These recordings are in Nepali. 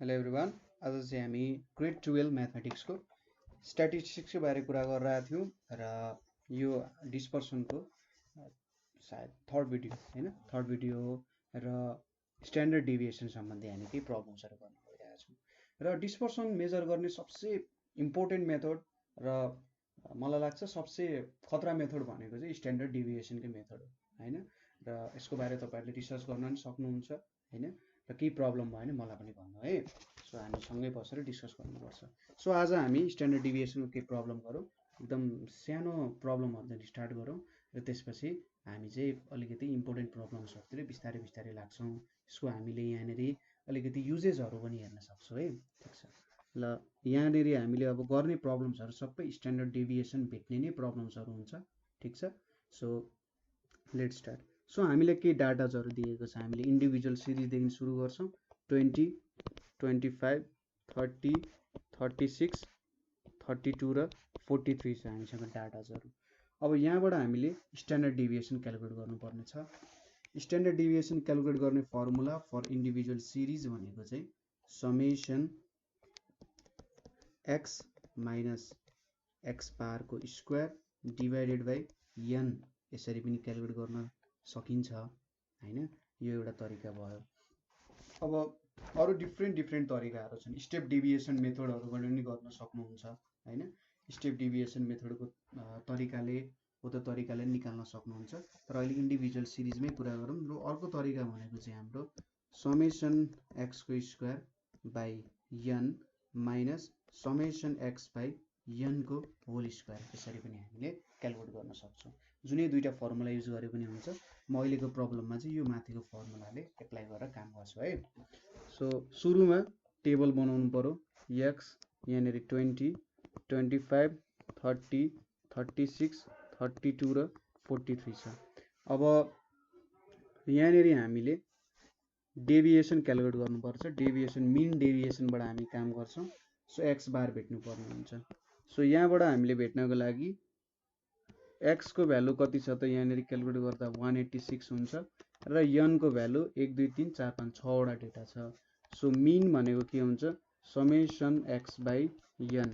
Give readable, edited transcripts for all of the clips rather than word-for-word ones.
Hello everyone. आज चाहिँ हामी ग्रेड 12 म्याथमेटिक्सको स्ट्याटिस्टिक्सको बारे कुरा गरिरहेका थियौँ र यो डिस्पर्सनको सायद थर्ड भिडियो हो र स्ट्यान्डर्ड डेभिएसन सम्बन्धी हामी केही प्रब्लम्सहरू गर्न गइरहेका छौँ र डिस्पर्सन मेजर गर्ने सबसे इम्पोर्टेन्ट मेथड र मलाई लाग्छ सबसे खतरा मेथड भनेको चाहिँ स्ट्यान्डर्ड डेभिएसनकै मेथड हो हैन। र यसको बारे तपाईँहरूले रिसर्च गर्न पनि सक्नुहुन्छ हैन। र केही प्रब्लम भयो भने मलाई पनि भन्नु है। सो हामी सँगै बसेर डिस्कस गर्नुपर्छ। सो आज हामी स्ट्यान्डर्ड डेभिएसनको केही प्रब्लम गरौँ, एकदम सानो प्रब्लमहरूदेखि स्टार्ट गरौँ र त्यसपछि हामी चाहिँ अलिकति इम्पोर्टेन्ट प्रब्लम्सहरूतिर बिस्तारै बिस्तारै लाग्छौँ। यसको हामीले यहाँनिर अलिकति युजेसहरू पनि हेर्न सक्छौँ है। ठिक छ ल, यहाँनिर हामीले अब गर्ने प्रब्लम्सहरू सबै स्ट्यान्डर्ड डेभिएसन भेट्ने नै प्रब्लम्सहरू हुन्छ। ठिक छ, सो लेट्स स्टार्ट। सो हामीले केही डाटाजहरू दिएको छ। हामीले इन्डिभिजुअल सिरिजदेखि सुरु गर्छौँ। 20, 25, 30, 36, 32 र 43 छ हामीसँग डाटाजहरू। अब यहाँबाट हामीले स्ट्यान्डर्ड डेभिएसन क्यालकुलेट गर्नुपर्ने छ। स्ट्यान्डर्ड डेभिएसन क्यालकुलेट गर्ने फर्मुला फर इन्डिभिजुअल सिरिज भनेको चाहिँ समेसन एक्स माइनस एक्स बारको स्क्वायर डिभाइडेड बाई एन, यसरी पनि क्यालकुलेट गर्न सकिन्छ हैन। यो एउटा तरिका भयो। अब अरू डिफ्रेन्ट तरिकाहरू छन्। स्टेप डेभिएसन मेथडहरूबाट पनि गर्न सक्नुहुन्छ हैन। स्टेप डेभिएसन मेथडको तरिकाले निकाल्न सक्नुहुन्छ। तर अहिले इन्डिभिजुअल सिरिजमै कुरा गरौँ। र अर्को तरिका भनेको चाहिँ हाम्रो समेसन एक्सको square by an minus summation x by एनको होल स्क्वायर, यसरी पनि हामीले क्यालकुलेट गर्न सक्छौँ। जुनै दुईवटा फर्मुला युज गरे पनि हुन्छ। म अहिलेको प्रब्लममा चाहिँ यो माथिको फर्मुलाले एप्लाई गरेर काम गर्छु है। सो सुरुमा टेबल बनाउनु पर्यो। एक्स यहाँनिर 20, 25, 30, 36, 32 र 43 छ। अब यहाँनिर हामीले डेभिएसन क्यालकुलेट गर्नुपर्छ। डेभिएसन मिन डेभिएसनबाट हामी काम गर्छौँ। सो एक्स बार भेट्नु पर्ने हुन्छ। सो यहाँबाट हामीले भेट्नको लागि एक्सको भ्यालु कति छ त यहाँनिर क्यालकुलेट गर्दा 186 हुन्छ र एनको भ्यालु 1 2 3 4 5 6 वटा डेटा छ। सो मिन भनेको के हुन्छ, समेसन एक्स बाई एन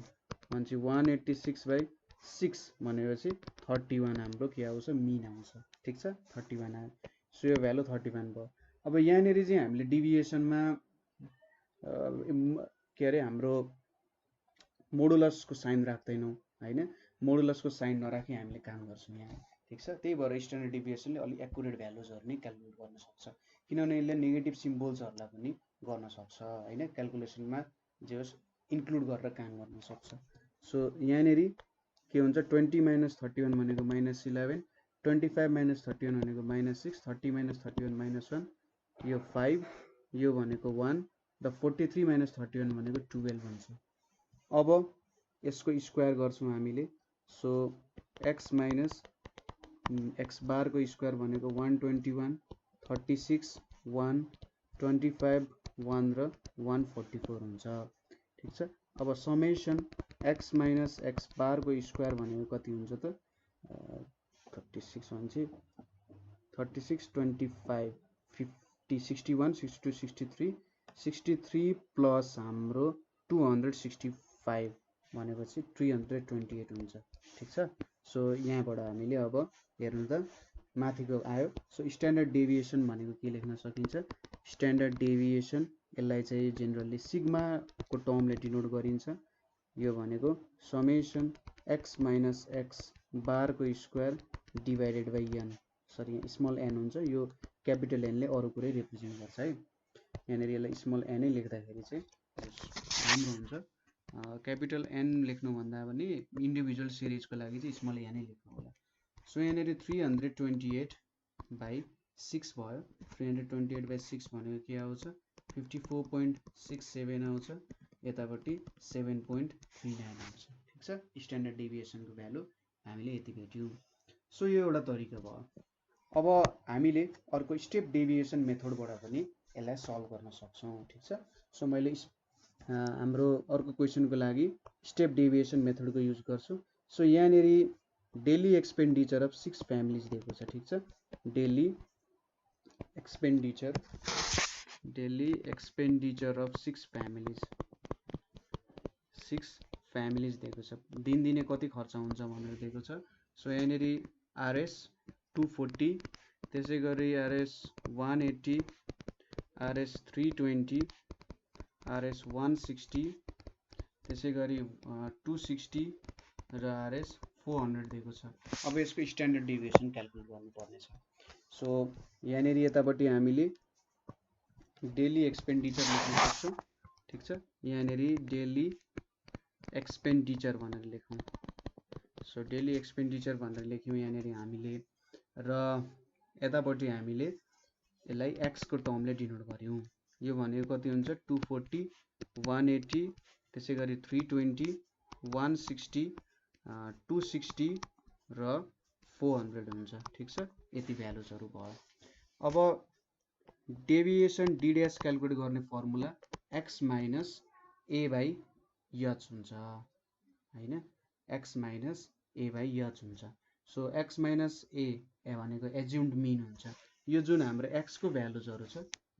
भन्छ 186 बाई 6 भनेपछि 31 हाम्रो के आउँछ, मिन आउँछ। ठिक छ, 31 आयो। सो यो भ्यालु 31 भयो। अब यहाँनिर चाहिँ हामीले डेभिएसनमा के अरे हाम्रो मोडुलसको साइन राख्दैनौँ हैन। मोडुलसको साइन नराखी हामीले काम गर्छौँ यहाँ। ठिक छ, त्यही भएर स्ट्यान्डर्ड डेभिएसनले अलिक एकुरेट भ्यालुजहरू नै क्यालकुलेट गर्न सक्छ, किनभने यसले नेगेटिभ सिम्बल्सहरूलाई पनि गर्न सक्छ हैन। क्यालकुलेसनमा जे होस् इन्क्लुड गरेर काम गर्न सक्छ। सो यहाँनिर के हुन्छ, 20 माइनस 31 भनेको -11, 25 माइनस 31 भनेको -6, 30 माइनस 31 -1, यो 5, यो भनेको 1 र 43 माइनस 31 भनेको 12 हुन्छ। अब यसको स्क्वायर गर्छौँ हामीले। सो एक्स माइनस एक्स बारको स्क्वायर भनेको 121, 36, 1, 25, 1 र 144 हुन्छ। ठिक छ। अब समेसन एक्स माइनस एक्स बारको स्क्वायर भनेको कति हुन्छ त 36 भन्छ 36, 25, 50, 61, 62, 63, 63 प्लस हाम्रो 265 भनेपछि 328 हुन्छ। ठिक छ। सो यहाँबाट हामीले अब हेर्नु त माथिको आयो। सो स्ट्यान्डर्ड डेभिएसन भनेको के लेख्न सकिन्छ, स्ट्यान्डर्ड डेभिएसन यसलाई चाहिँ जेनरली सिग्माको टर्मले डिनोट गरिन्छ। यो भनेको समेसन एक्स माइनस एक्स बारको square divided by n, sorry small n हुन्छ, यो क्यापिटल एनले अरू कुरै रिप्रेजेन्ट गर्छ है। यहाँनिर यसलाई स्मल एनै लेख्दाखेरि चाहिँ राम्रो हुन्छ। क्यापिटल एन लेख्नुभन्दा पनि इन्डिभिजुअल सिरिजको लागि चाहिँ स्मल एनै लेख्नु होला। सो यहाँनिर 328 बाई 6 भयो। 328 बाई 6 भनेको के आउँछ, 54.67 आउँछ। यतापट्टि 7.39 आउँछ। ठिक छ, स्ट्यान्डर्ड डेभिएसनको भ्यालु हामीले यति भेट्यौँ। सो यो एउटा तरिका भयो। अब हामीले अर्को स्टेप डेभिएसन मेथडबाट पनि यसलाई सल्भ गर्न सक्छौँ। ठिक छ। सो मैले हाम्रो अर्को क्वेसनको लागि स्टेप डेभिएसन मेथडको युज गर्छु। सो यहाँनिर डेली एक्सपेन्डिचर अफ 6 फ्यामिलीज दिएको छ। ठिक छ, daily expenditure daily expenditure of 6 families दिएको छ, दिनदिनै कति खर्च हुन्छ भनेर दिएको छ। सो यहाँनिर आरएस 240, त्यसै गरी आरएस 180, आरएस 320, आरएस 160, त्यसै गरी 260 र आरएस 400 दिएको छ। अब यसको स्ट्यान्डर्ड डेभिएसन क्याल्कुलेट गर्नुपर्ने छ। सो यहाँनिर यतापट्टि हामीले डेली एक्सपेन्डिचर लेख्न सक्छौँ, ठिक छ। यहाँनिर डेली एक्सपेन्डिचर भनेर लेखौँ। सो डेली एक्सपेन्डिचर भनेर लेख्यौँ यहाँनिर हामीले, र यतापट्टि हामीले यसलाई एक्सको टर्मले डिनोट गऱ्यौँ। यो भनेको कति हुन्छ 240, 180, त्यसै गरी 320, 160, 260 र 400 हुन्छ, ठिक छ। यति भ्यालुजहरू भयो। अब डेभिएसन डी ड्यास क्याल्कुलेट गर्ने formula x minus A by H हुन्छ हैन, x minus A by H हुन्छ। सो एक्स माइनस ए भनेको एज्युम्ड मिन हुन्छ। यो जुन हाम्रो एक्स को भ्यालुजहरू छ,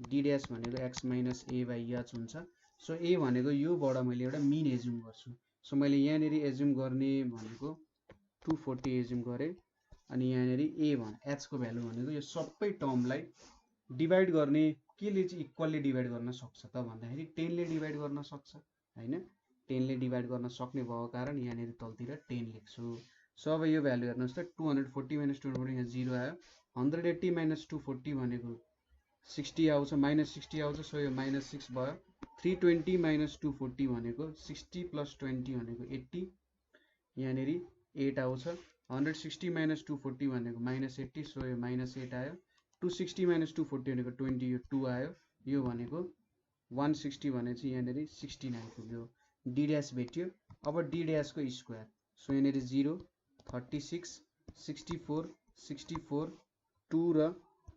डी ड्यास भनेको x minus A by H हुन्छ। सो ए भनेको योबाट मैले एउटा मिन एज्युम गर्छु। सो मैले यहाँनिर एज्युम गर्ने भनेको 240 एज्युम गरेँ, अनि यहाँनिर ए एच को भ्यालु भनेको यो सबै टर्मलाई डिभाइड गर्ने केले चाहिँ इक्वल्ली डिभाइड गर्न सक्छ त भन्दाखेरि 10 ले डिभाइड गर्न सक्छ हैन। 10 ले डिभाइड गर्न सक्ने भएको कारण यहाँनिर तलतिर 10 लेख्छु। सो अब यो भ्यालु हेर्नुहोस् त 240 माइनस 240 यहाँ 0 आयो। 180 माइनस 240 भनेको 60 आउँछ, माइनस 60 आउँछ। सो यो माइनस 6 भयो। 320 माइनस 240 भनेको 60 प्लस 20 भनेको 80, यहाँनिर 8 आउँछ। 160 माइनस 240 भनेको माइनस 80, सो यो माइनस 8 आयो। 260 माइनस 240 भनेको 20, यो 2 आयो। यो भनेको 160 भनेपछि यहाँनिर 16 आइपुग्यो। डी ड्यास भेट्यो। अब डी ड्यास को स्क्वायर, सो यहाँनिर 0, 36, 64, 64, 2 र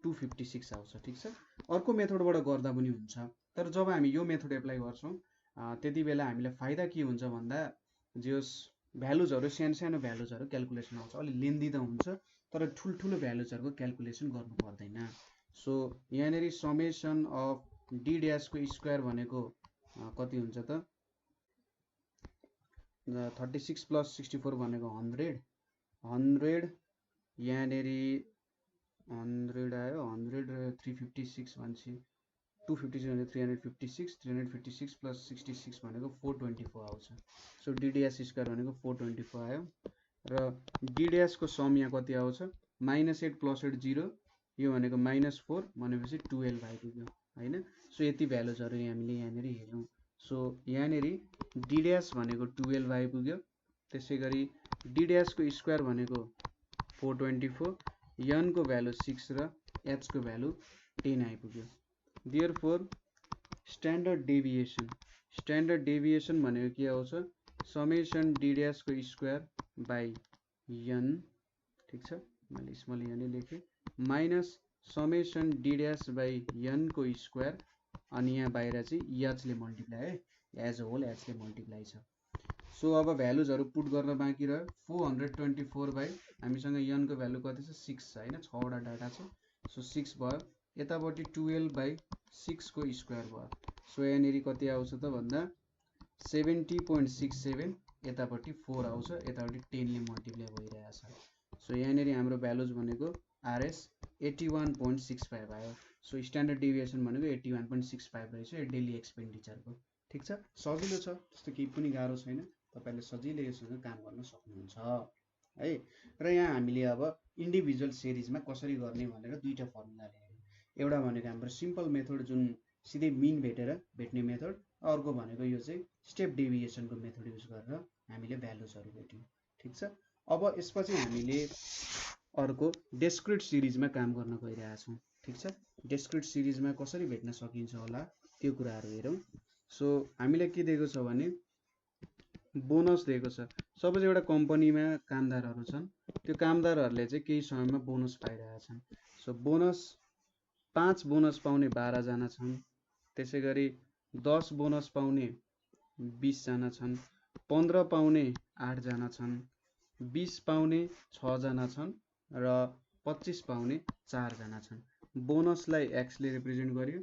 256 आउँछ, ठिक छ। अर्को मेथडबाट गर्दा पनि हुन्छ, तर जब हामी यो मेथड एप्लाई गर्छौँ त्यति बेला हामीलाई फाइदा के हुन्छ भन्दा जस भ्यालुजहरू सानो भ्यालुजहरू क्याल्कुलेसन आउँछ। अलि लेन्दी त हुन्छ, तर ठुल्ठुलो भ्यालुजहरूको क्याल्कुलेसन गर्नु पर्दैन। सो यहाँनिर समेसन अफ डी ड्यास को स्क्वायर भनेको कति हुन्छ त 36 प्लस 64 भनेको 100, 100 यहाँनिर 100 आयो। 100 र 356 भनेपछि 256 भने 356, 356 प्लस 66 भनेको 424 आउँछ। सो डी ड्यास स्क्वायर भनेको 424 आयो। र डी ड्यास को सम यहाँ कति आउँछ -8 प्लस 8 0, यो भनेको -4 भनेपछि 12 आइपुग्यो हैन। सो यति भ्यालुजहरू हामीले यहाँनिर हेर्यौँ। सो यहाँनिर डी ड्यास भनेको 12 आइपुग्यो। त्यसै गरी डी ड्यास को स्क्वायर भनेको 424, एन को भ्यालु 6 र एच को भ्यालु 10 आइपुग्यो। देयरफोर स्ट्यान्डर्ड डेभिएसन भनेको के आउँछ समेसन डी ड्यास को स्क्वायर बाई एन, ठिक छ। मैले स्मल एन लेखेँ, minus summation d dash by an को स्क्वायर, अनि यहाँ बाहिर चाहिँ एचले मल्टिप्लाई है, एज अ होल एचले मल्टिप्लाई छ। सो अब भ्यालुजहरू पुट गर्न बाँकी रह्यो। 424 बाई हामीसँग एन को भ्यालु कति छ 6 हैन, 6 वटा डाटा छ। सो 6 भयो। यतापट्टि 12 बाई 6 को स्क्वायर भयो। सो यहाँनिर कति आउँछ त भन्दा 70.67, यतापट्टि 4 आउँछ, यतापट्टि 10 ले मल्टिप्लाई भइरहेछ। सो यहाँनिर हाम्रो भ्यालुज भनेको आरएस 81.65 आयो। सो स्ट्यान्डर्ड डेभिएसन भनेको 81.65 रहेछ यो डेली एक्सपेन्डिचरको, ठिक छ। सजिलो छ, त्यस्तो केही पनि गाह्रो छैन, तपाईले सजिलै यससँग काम गर्न सक्नुहुन्छ है। र यहाँ हामीले अब इन्डिभिजुअल सिरिजमा कसरी गर्ने भनेर दुईटा फर्मुला ल्यायौँ। एउटा भनेको हाम्रो सिम्पल मेथड जुन सिधै मिन भेट्ने मेथड, अर्को भनेको यो चाहिँ स्टेप डेभिएसनको मेथड युज गरेर हामीले भ्यालुजहरू भेट्यौँ, ठिक छ। अब यसपछि हामीले अर्को डिस्क्रिट सिरिजमा काम गर्न गइरहेछौँ, ठिक छ। डिस्क्रिट सिरिजमा कसरी भेट्न सकिन्छ होला त्यो कुराहरू हेरौँ। सो हामीलाई के दिएको छ भने बोनस दिएको छ। सपोज एउटा कम्पनीमा कामदारहरू छन्, त्यो कामदारहरूले चाहिँ केही समयमा बोनस पाइरहेछन्। सो बोनस 5 बोनस पाउने 12 जना छन्, त्यसै गरी 10 बोनस पाउने 20 जना छन्, 15 पाउने 8 जना छन्, 20 पाउने 6 जना छन् र 25 पाउने 4 जना छन्। बोनसलाई एक्स ले रिप्रेजेन्ट गर्यो,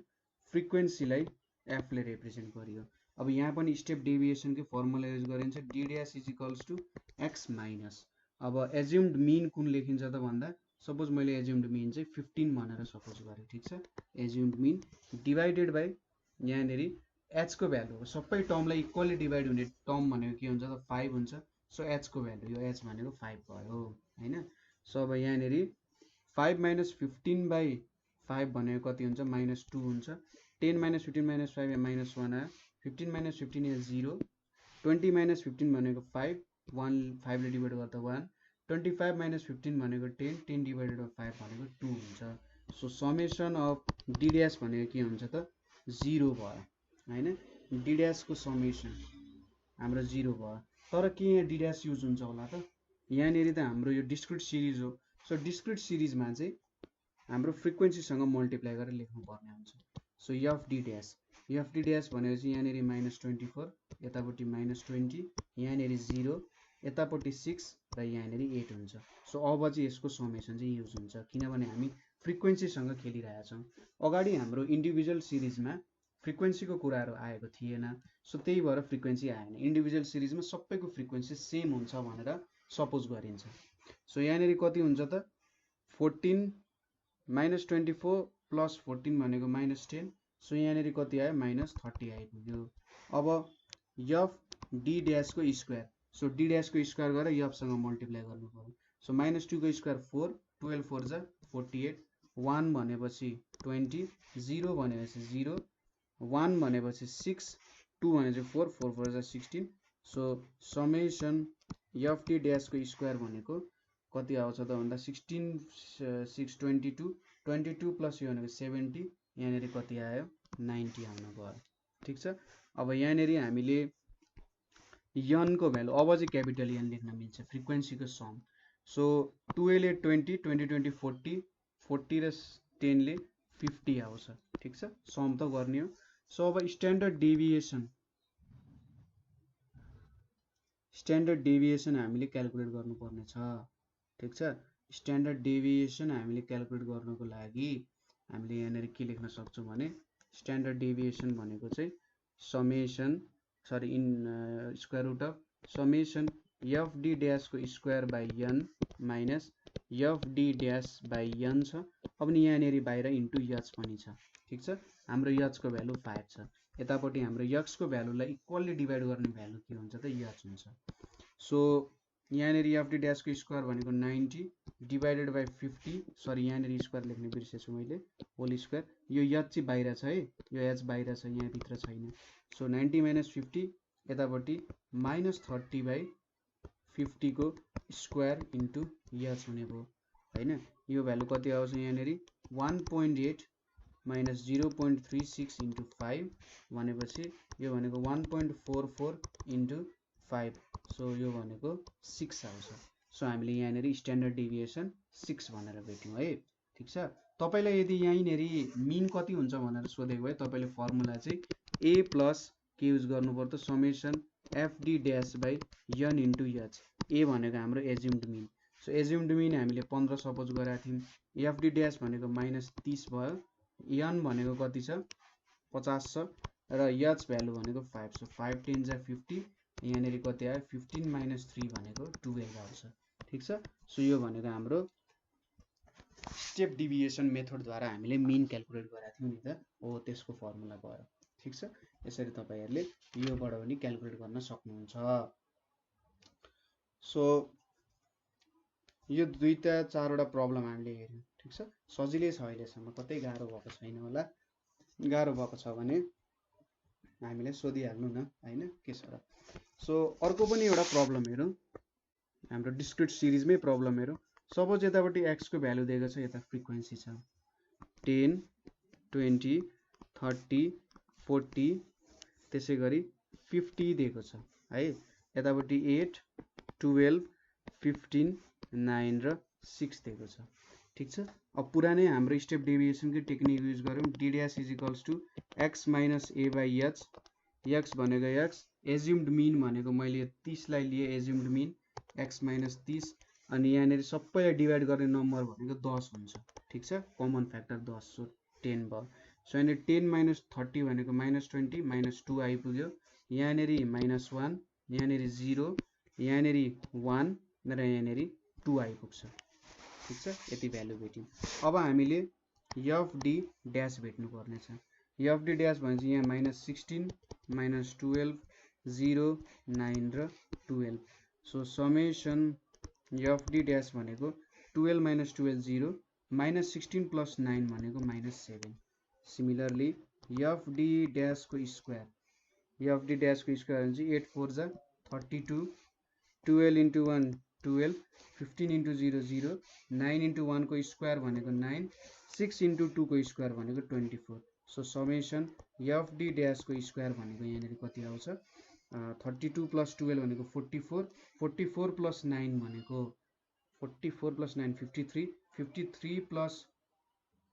फ्रिक्वेन्सीलाई f ले रिप्रेजेन्ट गरियो। अब यहाँ पनि स्टेप डेभिएसनकै फर्मुला युज गरिन्छ d dash is equals to x minus. अब एज्युम्ड मिन कुन लेखिन्छ त भन्दा सपोज मैले एज्युम्ड मिन चाहिँ 15 भनेर सपोज गरेँ, ठिक छ। एज्युम्ड मिन डिभाइडेड बाई यहाँनिर h को भ्यालु हो, सबै टर्मलाई इक्वली डिभाइड हुने टर्म भनेको के हुन्छ त 5 हुन्छ। सो h को भ्यालु यो h भनेको 5 भयो हैन। सो अब यहाँनिर 5 माइनस 15 बाई 5 भनेको कति हुन्छ -2 हुन्छ। 10 माइनस 15 माइनस 5 माइनस 1 आयो। 15 माइनस 15 या 0। 20 माइनस 15 भनेको 5, 1 5 ले डिभाइड गर्दा 1। 25 माइनस 15 भनेको 10, 10 डिभाइडेड बाई 5 भनेको 2 हुन्छ। So summation of d dash भनेको के हुन्छ त 0 भयो हैन। d ड्यास को समेसन हाम्रो 0 भयो। तर के यहाँ d ड्यास युज हुन्छ होला त, यहाँनिर त हाम्रो यो डिस्क्रिट सिरिज हो। सो डिस्क्रिट सिरिजमा चाहिँ हाम्रो फ्रिक्वेन्सीसँग मल्टिप्लाई गरेर लेख्नु पर्ने हुन्छ। सो एफ डी ड्यास भनेपछि यहाँनिर -24, यतापट्टि -20, यहाँनिर 0, यतापट्टि 6 र यहाँनिर 8 हुन्छ। सो अब चाहिँ यसको समेसन चाहिँ युज हुन्छ किनभने हामी फ्रिक्वेन्सीसँग खेलिरहेका छौँ। अगाडि हाम्रो इन्डिभिजुअल सिरिजमा फ्रिक्वेन्सीको कुराहरू आएको थिएन, सो त्यही भएर फ्रिक्वेन्सी आएन। इन्डिभिजुअल सिरिजमा सबैको फ्रिक्वेन्सी सेम हुन्छ भनेर सपोज गरिन्छ। सो यहाँनिर कति हुन्छ त 14 -24 प्लस 14 भनेको -10। सो यहाँनिर कति आयो -30 आइपुग्यो। अब एफ डी ड्यास को स्क्वायर, सो डी ड्यास को स्क्वायर गरेर एफसँग मल्टिप्लाई गर्नु पर्यो। सो -2 को स्क्वायर 4, 12 4 जा 48, 1 भनेपछि 20, 0 भनेपछि 0, 1 भनेपछि 6, 2 भनेपछि 4, 4 4 जा 16। So summation f d dash को स्क्वायर भनेको कति आउँछ त भन्दा 16 6 22, 22 प्लस यो भनेको 70, यहाँनिर कति आयो 90 आउनु भयो, ठिक छ। अब यहाँनिर हामीले n को भ्यालु अब चाहिँ क्यापिटल n लेख्न मिल्छ, फ्रिक्वेन्सीको सम। सो 12 ले 20, 20 20 40, 40 र 10 ले 50 आउँछ, ठिक छ। सम त गर्ने हो। सो अब स्ट्यान्डर्ड डेभिएसन हामीले क्याल्कुलेट गर्नुपर्ने छ, ठिक छ। स्ट्यान्डर्ड डेभिएसन हामीले क्याल्कुलेट गर्नको लागि हामीले यहाँनिर के लेख्न सक्छौँ भने स्ट्यान्डर्ड डेभिएसन भनेको चाहिँ square root of summation f d dash को square by n minus f d dash by n छ। अब नि यहाँनिर बाहिर इन्टु h पनि छ, ठिक छ। हाम्रो h को भ्यालु 5 छ। यतापट्टि हाम्रो x को भ्यालुलाई इक्वल्ली डिभाइड गर्ने भ्यालु के हुन्छ त h हुन्छ। सो यहाँनिर एफ डी ड्यास को स्क्वायर भनेको 90 डिभाइडेड बाई 50, सरी यहाँनिर स्क्वायर लेख्ने बिर्सेछु मैले, होल स्क्वायर। यो h चाहिँ बाहिर छ है, यो h बाहिर छ, यहाँ भित्र छैन। सो 90 माइनस 50, यतापट्टि -30 बाई 50 को स्क्वायर इन्टु h हुने भयो हैन। यो भ्यालु कति आउँछ यहाँनिर 1.8 माइनस 0.36 इन्टु 5 भनेपछि यो भनेको 1.44 इन्टु 5, सो यो भनेको 6 आउँछ। सो हामीले यहाँनिर स्ट्यान्डर्ड डेभिएसन 6 भनेर भेट्यौँ है, ठिक छ। तपाईलाई यदि यहीँनिर मिन कति हुन्छ भनेर सोधेको भए तपाईले फर्मुला चाहिँ a प्लस के युज गर्नु पर्यो त summation f d dash by n into h। a भनेको हाम्रो assumed mean. So assumed mean हामीले 15 सपोज गरेका थियौँ। एफ डी ड्यास भनेको -30 भयो, n भनेको कति छ 50 छ र h भ्यालु भनेको 5। सो 5 10 जा 50, यहाँनिर कति आयो 15 माइनस 3 भनेको 12 आउँछ, ठिक छ। सो यो भनेको हाम्रो स्टेप डेभिएसन मेथडद्वारा हामीले मिन क्याल्कुलेट गरेका थियौँ नि त, हो त्यसको फर्मुला भयो, ठिक छ। यसरी तपाईहरुले योबाट पनि क्याल्कुलेट गर्न सक्नुहुन्छ। सो यो दुईटा चारवटा प्रब्लम हामीले हेर्यौं, ठिक छ। सजिलै छ अहिलेसम्म, कतै गाह्रो भएको छैन होला। गाह्रो भएको छ भने हामीले सोधिहाल्नु न हैन, के छ र। सो अर्को पनि एउटा प्रब्लम हेरौँ, हाम्रो डिस्क्रिट सिरिजमै प्रब्लम हेरौँ। सपोज यतापट्टि x को भ्यालु दिएको छ, यता फ्रिक्वेन्सी छ 10 20 30 40 त्यसै गरी 50 दिएको छ है। यतापट्टि 8 12 15 9 र 6 दिएको छ, ठिक छ। अब पुरानै हाम्रो स्टेप डेभिएसनकै टेक्निक युज गरौँ। d ड्यास is equals to x minus a by h। x भनेको x, एज्युम्ड मिन भनेको मैले 30 लाई लिए एज्युम्ड मिन x माइनस 30, अनि यहाँनिर सबैलाई डिभाइड गर्ने नम्बर भनेको 10 हुन्छ, ठिक छ। कमन फ्याक्टर 10, सो 10 भयो। सो यहाँनिर 10 माइनस 30 भनेको माइनस 20 माइनस 2 आइपुग्यो। यहाँनिर माइनस 1, यहाँनिर 0, यहाँनिर 1 र यहाँनिर 2 आइपुग्छ। ठिक छ, यति भ्यालु भेट्यौँ। अब हामीले एफ डी ड्यास भेट्नु पर्नेछ। एफ डी ड्यास भनेपछि यहाँ माइनस 16 माइनस 12 0 9 र 12। So summation f d dash भनेको 12 माइनस 12 0 माइनस 16 प्लस 9 भनेको माइनस 7। सिमिलरली एफ डी ड्यासको स्क्वायर, एफ डी ड्यासको स्क्वायर भनेपछि 8 4 जा 32, 12 इन्टु 1 12, 15 इन्टु 0 0, 9 इन्टु 1 को स्क्वायर भनेको 9, 6 इन्टु 2 को स्क्वायर भनेको 24। सो समेसन एफ डी ड्यासको स्क्वायर भनेको यहाँनिर कति आउँछ, 32 प्लस 12 भनेको 44, 44 प्लस 9 भनेको 44 प्लस 9 53, 53 प्लस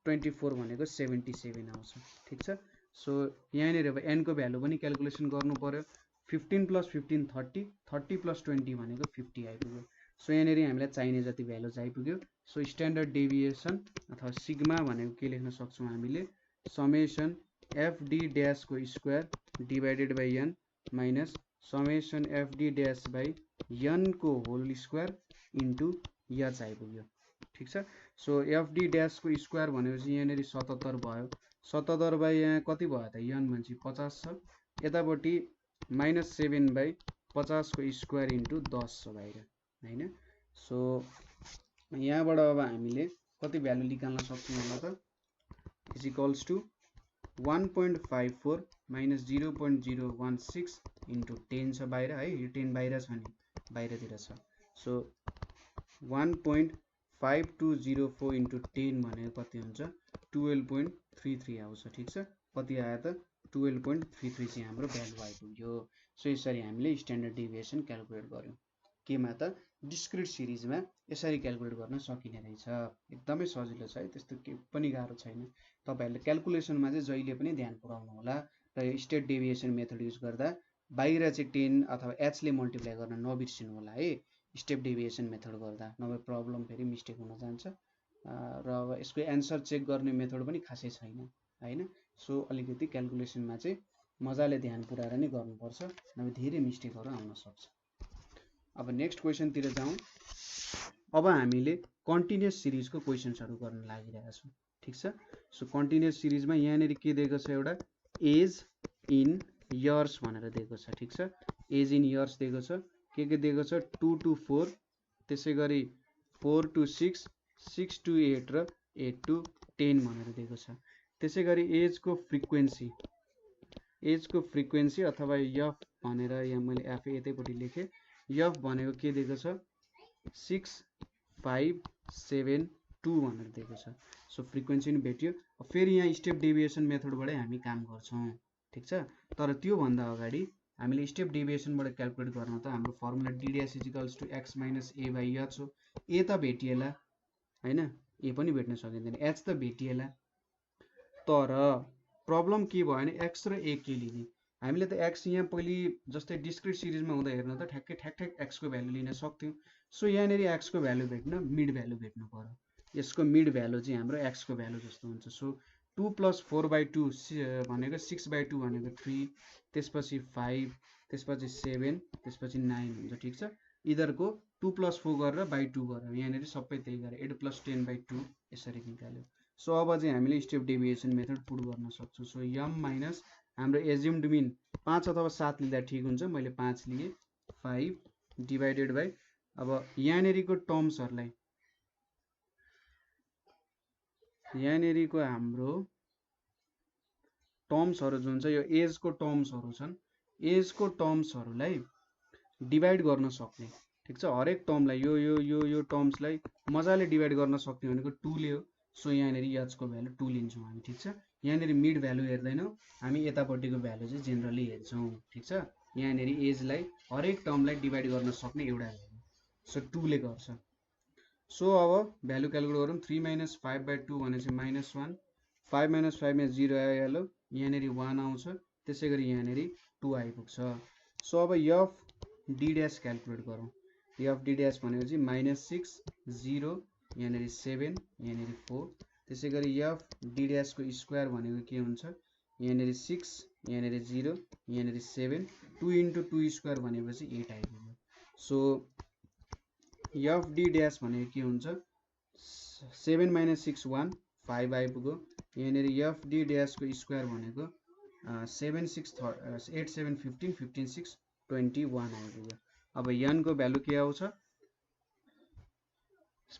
24 भनेको 77 आउँछ। ठिक छ, सो यहाँनिर अब n को भ्यालु पनि क्यालकुलेसन गर्नु पर्यो। 15 प्लस 15 30, 30 प्लस 20 भनेको 50 आइपुग्यो। सो यहाँनिर हामीलाई चाहिने जति भ्यालु आइपुग्यो। सो स्ट्यान्डर्ड डेभिएसन अथवा सिग्मा भनेको के लेख्न सक्छौँ हामीले, समेसन एफ डी ड्यासको square divided by n minus summation f d dash by n को होल स्क्वायर इन्टु h आइपुग्यो। ठिक छ, सो एफ डी ड्यासको स्क्वायर भनेपछि यहाँनिर 77 भयो। 77 बाई यहाँ कति भयो त, n भनेपछि 50 छ। यतापट्टि माइनस 7 बाई 50 को स्क्वायर इन्टु 10 छ बाहिर होइन। सो यहाँबाट अब हामीले कति भ्यालु निकाल्न सक्छौँ होला त, is equals to 1.54 minus 0.016 into 10 छ बाहिर है, यो 10 बाहिर छ नि बाहिरतिर छ। सो 1.5204 इन्टु 10 भनेको कति हुन्छ, 12.33 आउँछ। ठिक छ, कति आयो त, 12.33 चाहिँ हाम्रो भ्यालु आइपुग्यो। सो यसरी हामीले स्ट्यान्डर्ड डेभिएसन क्यालकुलेट गर्यौँ। केमा त, डिस्क्रिट सिरिजमा यसरी क्यालकुलेट गर्न सकिने रहेछ। एकदमै सजिलो छ है, त्यस्तो के पनि गाह्रो छैन। तपाईहरुले क्यालकुलेसनमा चाहिँ जहिले पनि ध्यान पुर्याउनु होला र यो स्टेट डेभिएसन मेथड युज गर्दा बाहिर चाहिँ 10 अथवा h ले मल्टिप्लाई गर्न नबिर्सिनु होला है, स्टेप डेभिएसन मेथड गर्दा, नभए प्रब्लम फेरि मिस्टेक हुन जान्छ। र अब यसको एन्सर चेक गर्ने मेथड पनि खासै छैन हैन। सो अलिकति क्यालकुलेसनमा चाहिँ मजाले ध्यान पुर्याएर नै गर्नुपर्छ, नभए धेरै मिस्टेकहरु आउन सक्छ। अब नेक्स्ट क्वेशनतिर जाउँ। अब हामीले कन्टिन्युअस सिरिजको क्वेशन्सहरु गर्न लागिरहेका छौं। ठीक छ, सो कन्टिन्युअस सिरिजमा यहाँनिर के दिएको छ, एउटा एज इन इयर्स भनेर दिएको छ। ठीक छ, एज इन इयर्स दिएको छ, के दिएको छ, 2 to 4, त्यसैगरी 4 to 6, 6 to 8 र 8 to 10 भनेर दिएको छ। त्यसैगरी एजको फ्रिक्वेन्सी अथवा एफ भनेर यहाँ मैले एफ यतैपट्टि लेखे, एफ भनेको के दिएको छ, 6 5 7 2 भनेर दिएको छ। सो फ्रिक्वेन्सी पनि भेट्यो। फेरि यहाँ स्टेप डेभिएसन मेथडबाटै हामी काम गर्छौं। ठीक छ, तर त्यो भन्दा अगाडि हामीले स्टेप डेभिएसनबाट क्याल्कुलेट गर्न त हाम्रो formula d dash is equals to x minus a by h हो। a त भेटिएला हैन, a पनि भेट्न सकिँदैन, h त भेटिएला। तर प्रब्लम के भयो भने x र a के लिने, हामीले त x यहाँ पहिले जस्तै डिस्क्रिट सिरिजमा हुँदा हेर्न त ठ्याक्कै x को भ्यालु लिन सक्थ्यौं। सो यहाँनिर x को भ्यालु भेट्न मिड भ्यालु भेट्नु पर्यो। यसको मिड भ्यालु चाहिँ हाम्रो x को भ्यालु जस्तो हुन्छ। सो 2 + 4/2 भनेको 6/2 भनेको 3, त्यसपछि 5, त्यसपछि 7, त्यसपछि 9 हुन्छ। ठीक छ, इधरको 2 + 4 गरेर बाइ 2 गरेर यहाँनिर सबै त्यही गरे 8 + 10/2 यसरी निकाल्यो। सो अब चाहिँ हामीले स्टेप डेभिएसन मेथड पुट गर्न सक्छौं। सो m माइनस हाम्रो एज्युम्ड मिन 5 अथवा 7 लिँदा ठीक हुन्छ, मैले 5 लिए, 5 डिवाइडेड बाइ अब यहाँनिरको टर्म्सहरुलाई, यहाँनिरको हाम्रो टर्म्सहरु जुन छ यो एजको टर्म्सहरु छन्, एजको टर्म्सहरुलाई डिवाइड गर्न सक्ने। ठीक छ, हरेक टर्मलाई यो टर्म्सलाई मजाले डिवाइड गर्न सक्ने भनेको 2 ले हो। सो यहाँनिर h को भ्यालु 2 लिन्छौं हामी। ठीक छ, यहाँनिर मिड भ्यालु हेर्दैनौं हामी, यतापट्टिको भ्यालु चाहिँ जेनरली हेर्छौं। ठीक छ, यहाँनिर एजलाई हरेक टर्मलाई डिवाइड गर्न सक्ने एउटा भ्यालु, सो 2 ले गर्छ। सो अब भ्यालु क्याल्कुलेट गरौँ। 3 - 5/2 भनेपछि -1, 5 - 5 मा 0 आइहाल्यो, यहाँनिर 1 आउँछ, त्यसैगरी यहाँनिर 2 आइपुग्छ। सो अब f d ड्यास क्याल्कुलेट गरौँ। f d ड्यास भनेको चाहिँ -6 0, यहाँनिर 7, यहाँनिर 4, त्यसै गरी एफ डी ड्यासको स्क्वायर भनेको के हुन्छ यहाँनिर 6 यहाँनिर 0 यहाँनिर 7 2 इन्टु 2 स्क्वायर भनेपछि 8 आइपुग्यो सो एफ डी ड्यास भनेको के हुन्छ 7 - 6 1 5 आइपुग्यो यहाँनिर एफ डी ड्यासको स्क्वायर भनेको 7 6 8 7 15 15 6 21 आइपुग्यो अब n को भ्यालु के आउँछ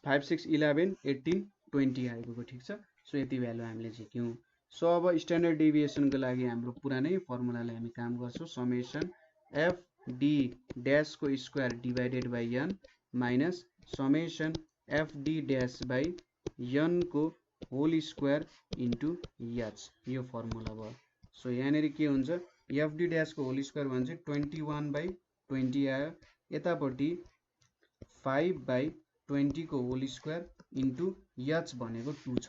5 6 11 18 20 आइपुग्यो ठीक छ सो यति भ्यालु हामीले झिक्यौं सो अब स्ट्यान्डर्ड डेभिएसनको लागि हाम्रो पुरानै फर्मुलाले हामी काम गर्छौं समेसन एफ डी ड्यास को square divided by n minus summation f d dash by n को होल स्क्वायर इन्टु h यो फर्मुला भयो सो यहाँनिर के हुन्छ एफ डी ड्यास को होल स्क्वायर भने चाहिँ 21/20 आयो यतापट्टि 5/20 को होल स्क्वायर इन्टु h भनेको 2 छ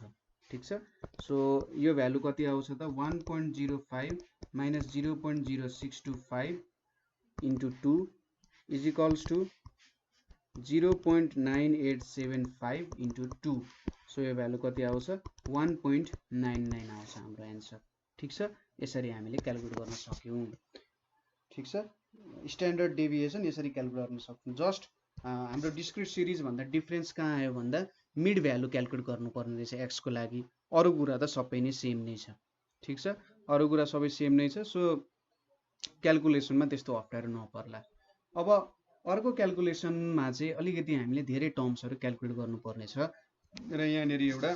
ठीक छ सो यो भ्यालु कति आउँछ त 1.05 minus 0.0625 into 2 is equals to 0.9875 into 2 so यो भ्यालु कति आउँछ 1.99 आउँछ हाम्रो एन्सर ठीक छ यसरी हामीले क्याल्कुलेट गर्न सक्यौं ठीक छ स्ट्यान्डर्ड डेभिएसन यसरी क्याल्कुलेट गर्न सक्छौं जस्ट हाम्रो डिस्क्रिट सिरिज भन्दा डिफरेन्स कहाँ आयो भन्दा मिड भ्यालु क्याल्कुलेट गर्नुपर्ने रहेछ एक्स को लागि अरु कुरा त सबै नै सेम नै छ ठीक छ अरु कुरा सबै सेम नै छ सो क्याल्कुलेसनमा त्यस्तो अप्ठ्यारो नपर्ला अब अर्को क्याल्कुलेसनमा चाहिँ अलिकति हामीले धेरै टर्म्सहरु क्याल्कुलेट गर्नुपर्ने छ र यहाँनिर एउटा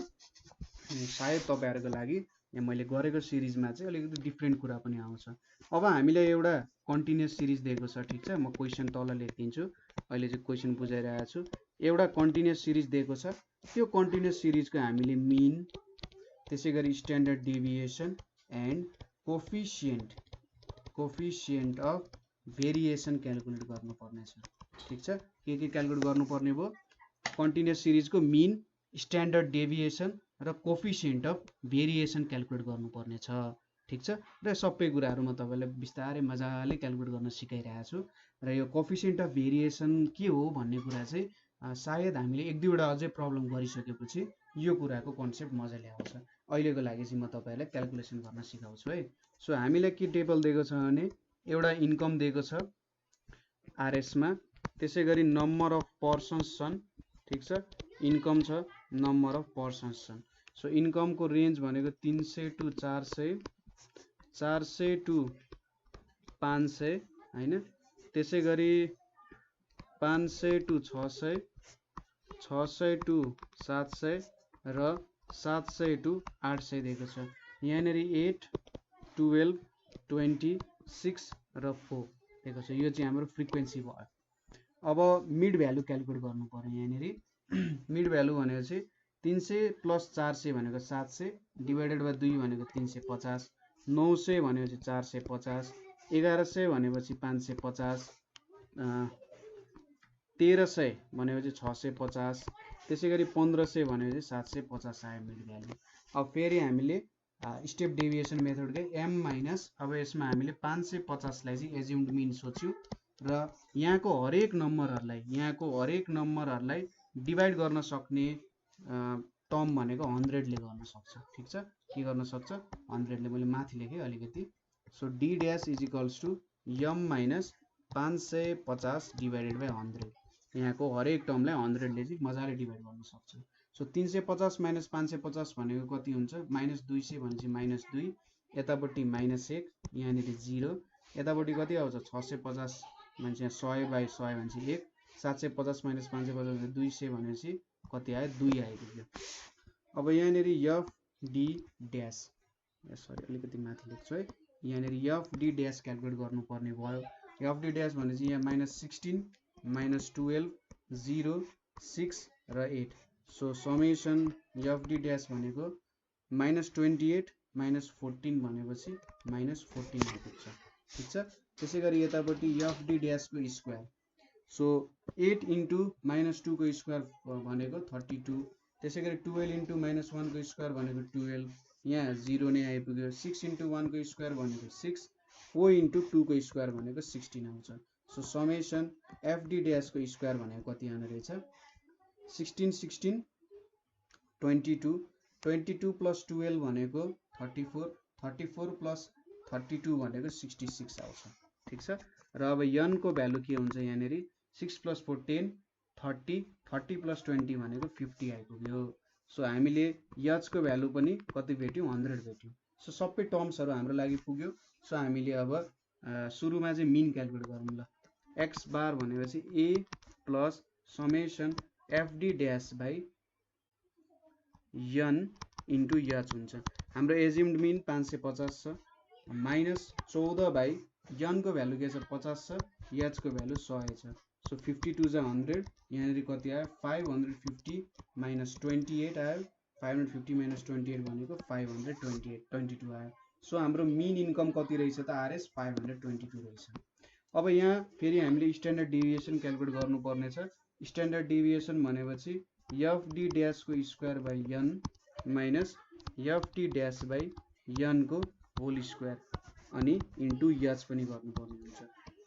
सायद तपाईहरुको लागि यहाँ मैले गरेको सिरिजमा चाहिँ अलिकति डिफरेन्ट कुरा पनि आउँछ अब हामीले एउटा कन्टिन्युअस सिरिज दिएको छ ठीक छ म क्वेशन तल लेखिदिन्छु अहिले चाहिँ क्वेशन बुझाइरहेको छु एउटा कन्टिन्युअस सिरिज दिएको छ त्यो कन्टिन्युअस सिरिजको हामीले मिन त्यसैगरी standard deviation and coefficient of variation calculate गर्नुपर्ने छ ठीक छ के क्याल्कुलेट गर्नुपर्ने भयो कन्टिन्युअस सिरिजको मिन स्ट्यान्डर्ड डेभिएसन र कोफिसिएन्ट अफ भेरिएसन क्याल्कुलेट गर्नुपर्ने छ ठीक छ र सबै कुराहरु म तपाईलाई बिस्तारै मजाले क्याल्कुलेट गर्न सिकाइरहेको छु र यो कोफिसिएन्ट अफ भेरिएसन के हो भन्ने कुरा चाहिँ सायद हामीले एक दुईवटा अझै प्रब्लम गरिसकेपछि यो कुराको कन्सेप्ट मजाले आउँछ अहिलेको लागि चाहिँ म तपाईलाई क्याल्कुलेसन गर्न सिकाउँछु है सो हामीलाई के टेबल दिएको छ भने एउटा इन्कम दिएको छ आरएस मा त्यसैगरी नम्बर अफ पर्सन्स छन् ठीक छ इन्कम छ नम्बर अफ पर्सन्स छन् सो इन्कम को रेन्ज भनेको 300 टु 400 400 टु 500 हैन त्यसैगरी 500 टु 600 600 टु 700 र 700 टु 800 दिएको छ यहाँनेर 8 12 26 र 4 दिएको छ यो चाहिँ हाम्रो फ्रिक्वेन्सी भयो अब मिड भ्यालु क्याल्कुलेट गर्नु पर्यो यहाँनेर मिड भ्यालु भनेको चाहिँ 300 प्लस 400 भनेको 700 डिवाइडेड बाइ 2 भनेको 350 900 भनेपछि 450 1100 भनेपछि 550 1300 भनेपछि 650 त्यसैगरी 1500 भनेपछि 750 आयो मिड भ्यालु अब फेरि हामीले स्टेप डेभिएसन मेथडकै m माइनस अब यसमा हामीले 550 लाई चाहिँ एज्युम्ड मिन सोच्यौं र यहाँको हरेक नम्बरहरुलाई डिवाइड गर्न सक्ने टर्म भनेको 100 ले गर्न सक्छ ठीक छ के गर्न सक्छ 100 ले मैले माथि लेखे अलिकति so d dash is equals to m minus 550 divided by 100 यहाँको हरेक टर्मलाई 100 ले चाहिँ मजाले डिवाइड गर्न सक्छ सो 350 माइनस 550 भनेको कति हुन्छ माइनस 200 भनेपछि माइनस 2 यतापट्टि माइनस 1 यहाँनिर 0 यतापट्टि कति आउँछ 650 भनेपछि 100 बाइ 100 भनेपछि 1 750 माइनस 550 भनेपछि 200 भनेपछि कति आयो 2 आइपुग्यो अब यहाँनिर एफ डी ड्याश सरी अलिकति माथि लेख्छु है यहाँनिर एफ डी ड्याश क्याल्कुलेट गर्नुपर्ने भयो एफ डी ड्याश भनेपछि यहाँ माइनस 16 माइनस 12 0 6 र 8 so summation f d dash भनेको माइनस 28 माइनस 14 भनेपछि माइनस 14 आइपुग्छ ठीक छ त्यसैगरी यतापट्टि एफ डी ड्याश को स्क्वायर सो 8 इन्टु माइनस 2 को स्क्वायर भनेको 32 त्यसैगरी 12 इन्टु माइनस 1 को स्क्वायर भनेको 12 यहाँ 0 नै आइपुग्यो 6 इन्टु 1 को स्क्वायर भनेको 6 4 इन्टु 2 को स्क्वायर भनेको 16 आउँछ so summation f d dash को स्क्वायर भनेको कति आउने रहेछ 16 16 22 22 + 12 भनेको 34, 34 + 32 भनेको 66 आउँछ। ठीक छ। र अब n को भ्यालु के हुन्छ यहाँनेरि 6 + 4 10 30 30 + 20 भनेको 50 आइपुग्यो। सो हामीले h को भ्यालु पनि कति भेट्यौं 100 भेट्यौं। सो सबै टर्म्सहरु हाम्रो लागि पुग्यो। सो हामीले अब सुरुमा चाहिँ मिन क्याल्कुलेट गरौँ ल। x बार भनेपछि a + summation fd dash by n into h हुन्छ। हाम्रो एज्युम्ड मिन 550 छ माइनस 14 बाइ n को भ्यालु के छ 50 छ, h को भ्यालु 100 छ। सो 52 जा 100 यहाँनेरि कति आयो 550 माइनस 28 आयो। 550 माइनस 28 भनेको 522 आयो। सो हाम्रो मिन इन्कम कति रहेछ त आरएस 522 रहेछ। अब यहाँ फेरि हामीले स्ट्यान्डर्ड डेभिएसन क्याल्कुलेट गर्नुपर्ने छ। स्ट्यान्डर्ड डेभिएसन भनेपछि एफडी ड्यास को square by n minus f t dash by n को होल स्क्वायर अनि इन्टु h पनि गर्नुपर्ने हुन्छ।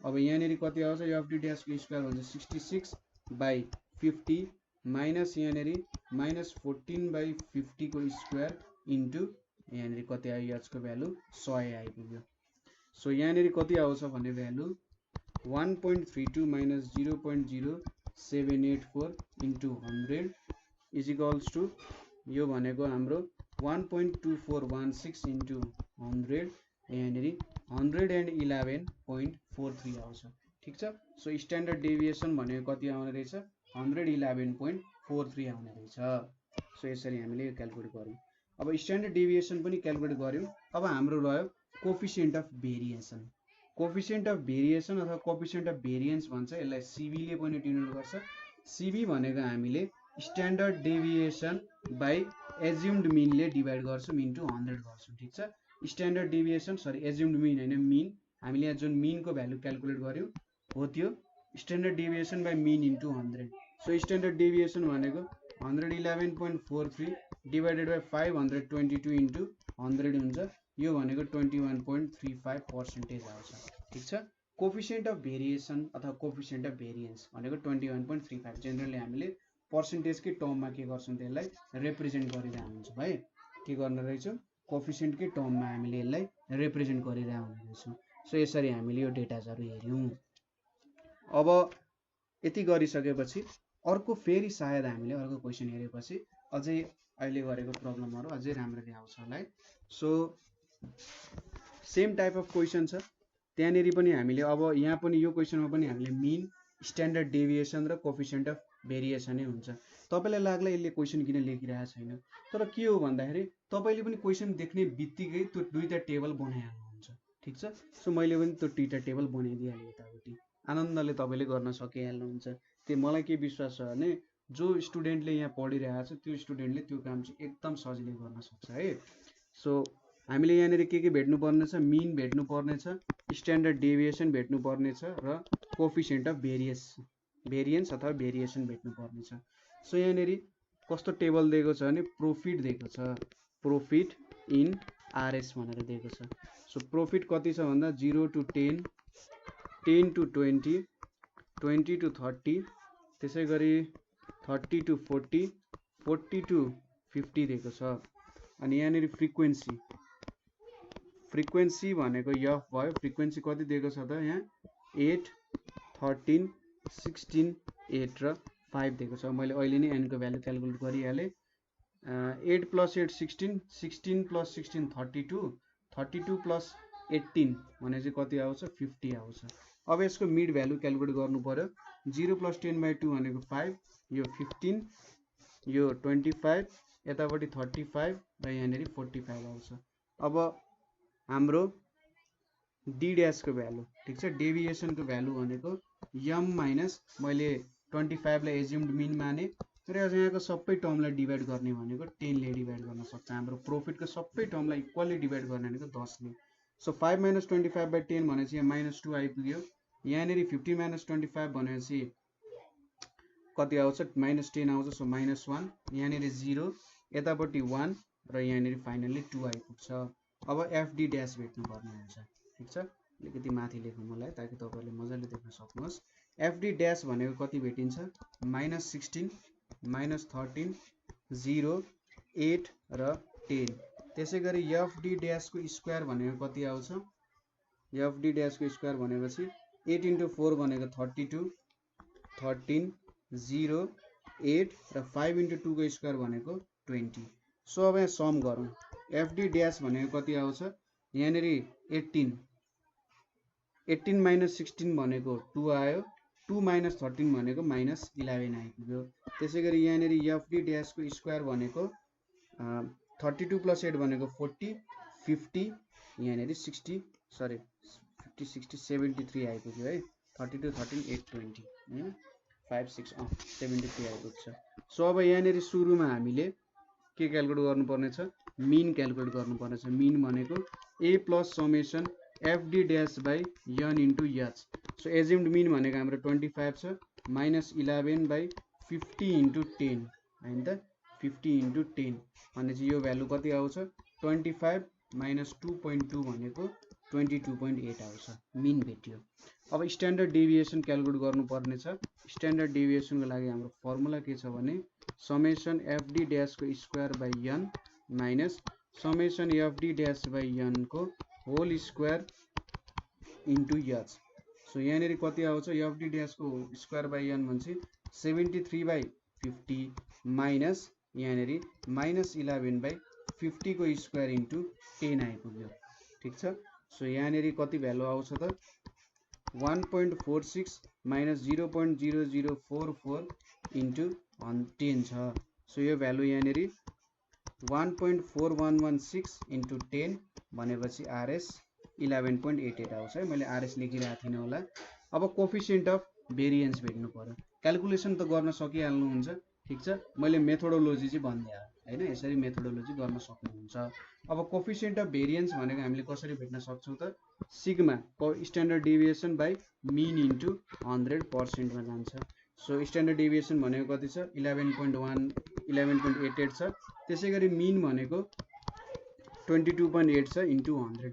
अब यहाँनेरि कति आउँछ एफडी ड्यास को स्क्वायर हुन्छ 66 बाइ 50 माइनस यहाँनेरि माइनस 14 बाइ 50 को स्क्वायर इन्टु यहाँनेरि कति आयो h को भ्यालु 100 आइपुग्यो। सो यहाँनेरि कति आउँछ भने value 1.32 minus 0.0784 into 100 is equals to यो भनेको हाम्रो 1.2416 इन्टु 100 यहाँनेरि 111.43 आउँछ। ठिक छ। सो स्ट्यान्डर्ड डेभिएसन भनेको कति आउने रहेछ 111.43 आउने रहेछ। सो यसरी हामीले यो क्याल्कुलेट गर्यौं। अब स्ट्यान्डर्ड डेभिएसन पनि क्याल्कुलेट गर्यौं। अब हाम्रो रह्यो coefficient of variation. Coefficient of variation अथवा कोफिसिएन्ट अफ भेरिएन्स भन्छ। यसलाई सीबी ले पनि डिनोट गर्छ। सीबी भनेको हामीले standard deviation by assumed mean ले डिभाइड गर्छौं इन्टु 100 गर्छौं। ठीक छ। Standard deviation sorry assumed mean हैन मिन। हामीले यहाँ जुन मिन को भ्यालु क्याल्कुलेट गर्यौं हो त्यो standard deviation by mean into 100। So standard deviation भनेको 111.43 डिवाइडेड बाइ 522 इन्टु 100 हुन्छ। यो भनेको 21.35% आउँछ। ठीक छ। कोफिसिएन्ट अफ भेरिएसन अथवा कोफिसिएन्ट अफ भेरिएन्स भनेको 21.35 जेनरली हामीले पर्सेन्टेजकै टर्ममा के गर्छौं त्यसलाई रिप्रेजेन्ट गरिरहेको हुन्छ भाइ। के गर्न रहेछौं कोफिसिएन्टकै टर्ममा हामीले यसलाई रिप्रेजेन्ट गरिरहेको हुन्छौं। सो यसरी हामीले यो डेटाहरु हेर्यौं। अब यति गरिसकेपछि अर्को फेरि सायद हामीले अर्को क्वेशन हेरेपछि अझै अहिले गरेको प्रब्लमहरु अझै राम्ररी आउँछ होला है। So same type of question छ त्यहाँनेरि पनि हामीले अब यहाँ पनि यो क्वेशनमा पनि हामीले मिन स्ट्यान्डर्ड डेभिएसन र कोफिसिएन्ट अफ भेरिएसन नै हुन्छ। तपाईलाई लाग्ला यसले क्वेशन किन लेखिरहेको छैन तर के हो भन्दाखेरि तपाईले पनि क्वेशन देख्ने बित्तिकै त्यो दुईटा टेबल बनाइहाल्नुहुन्छ। ठीक छ। सो मैले पनि त्यो दुईटा टेबल बनाइदिइहालेँ यतापट्टि आनन्दले तपाईले गर्न सकिहाल्नुहुन्छ। त्यो मलाई के विश्वास छ भने जो स्टुडेन्टले यहाँ पढिरहेको छ त्यो स्टुडेन्टले त्यो काम चाहिँ एकदम सजिलै गर्न सक्छ है। सो हामीले यहाँनेरि के भेट्नु पर्ने छ मिन भेट्नु पर्ने छ स्ट्यान्डर्ड डेभिएसन भेट्नु पर्ने छ र कोफिसिएन्ट अफ भेरिएन्स अथवा भेरिएसन भेट्नु पर्ने छ। सो यहाँनेरि कस्तो टेबल दिएको छ भने प्रोफिट दिएको छ प्रोफिट इन आरएस भनेर दिएको छ। सो प्रोफिट कति छ भन्दा 0 to 10 10 to 20 20 to 30 त्यसैगरी 30 to 40 40 to 50 दिएको छ। अनि यहाँनेरि फ्रिक्वेन्सी भनेको f भयो। फ्रिक्वेन्सी कति दिएको छ त यहाँ 8 13 16 8 र 5 दिएको छ। मैले अहिले नै n को भ्यालु क्याल्कुलेट गरिहालेँ। 8 + 8 16 16 + 16 32 32 + 18 भनेपछि कति आउँछ 50 आउँछ। अब यसको मिड भ्यालु क्याल्कुलेट गर्नु पर्यो। 0 + 10/2 भनेको 5 यो 15 यो 25 यतापट्टि 35 र यहाँनेरि 45 आउँछ। अब हाम्रो डी ड्यास को भ्यालु ठीक छ डेभिएसन को भ्यालु भनेको m माइनस मैले 25 लाई एज्युम्ड मिन माने र यहाँको सबै टर्मलाई डिभाइड गर्ने भनेको 10 ले डिभाइड गर्न सक्छ। हाम्रो प्रॉफिट को सबै टर्मलाई इक्वली डिभाइड गर्ने भनेको 10 ले। सो 5 - 25/10 भनेपछि यहाँ -2 आइपुग्यो। यहाँनेरि 50 - 25 भनेपछि कति आउँछ -10 आउँछ। सो -1 यहाँनेरि 0 यतापट्टि 1 र यहाँनेरि फाइनली 2 आइपुग्छ। अब एफडी ड्यास भेट्नु पर्ने हुन्छ। ठीक छ। अलिकति माथि लेखौँ मलाई ताकि तपाईहरुले मजाले देख्न सक्नुहोस्। एफडी ड्यास भनेको कति भेटिन्छ -16 -13 0 8 र 10। त्यसै गरी एफडी ड्याश को स्क्वायर भनेको कति आउँछ? एफडी ड्याश को स्क्वायर भनेपछि 8 × 4 भनेको 32, 13, 0, 8 र 5 × 2 को स्क्वायर भनेको 20। सो अब यहाँ सम गरौँ। एफडी ड्याश भनेको कति आउँछ? यहाँनेरि 18, 18 - 16 भनेको 2 आयो, 2 - 13 भनेको -11 आइपुग्यो। त्यसै गरी यहाँनेरि एफडी ड्याश को स्क्वायर भनेको 32 + 8 भनेको 40, 50, यहाँनेरि 60, सरी 50, 60, 73 आइपुग्यो है। 32, 13, 8, 20 हैन, 5, 6 73 आइपुग्छ। सो अब यहाँनेरि सुरुमा हामीले के क्याल्कुलेट गर्नुपर्ने छ? मिन क्याल्कुलेट गर्नुपर्ने छ। मिन भनेको a + summation FD dash by n × h। So assumed mean भनेको हाम्रो 25 छ, -11 बाई 50 × 10 हैन त, 50 × 10 भनेपछि यो भ्यालु कति आउँछ? 25 - 2.2 भनेको 22.8 आउँछ। मिन भेट्यो। अब स्ट्यान्डर्ड डेभिएसन क्याल्कुलेट गर्नुपर्ने छ। स्ट्यान्डर्ड डेभिएसनको लागि हाम्रो फर्मुला के छ भने समेसन एफडी ड्याश को square by n minus summation FD dash by n को whole square into h। So यहाँनेरि कति आउँछ? एफडी ड्याश को स्क्वायर बाई n भनेपछि 73/50 माइनस यहाँनेरि -11/50 को स्क्वायर इन्टु 10 आइपुग्यो। ठीक छ। सो यहाँनेरि कति भ्यालु आउँछ त? 1.46 माइनस 0.0044 इन्टु 10 छ। सो यो भ्यालु यहाँनेरि 1.4116 इन्टु 10 भनेपछि आरएस 11.88 आउँछ है। मैले आरएस लेखिरहेको थिइनँ होला। अब कोफिसिएन्ट अफ भेरिएन्स भेट्नु पर्यो। क्याल्कुलेसन त गर्न सकिहाल्नुहुन्छ, ठीक छ। मैले मेथोडोलोजी चाहिँ भनिदिएँ हैन, यसरी मेथोडोलोजी गर्न सक्नुहुन्छ। अब कोफिसिएन्ट अफ भेरिएन्स भनेको हामीले कसरी भेट्न सक्छौँ त? Sigma standard deviation by mean into 100% मा जान्छ। सो स्ट्यान्डर्ड डेभिएसन भनेको कति छ? 11.88 छ। त्यसै गरी मिन भनेको 22.8 छ इन्टु 100।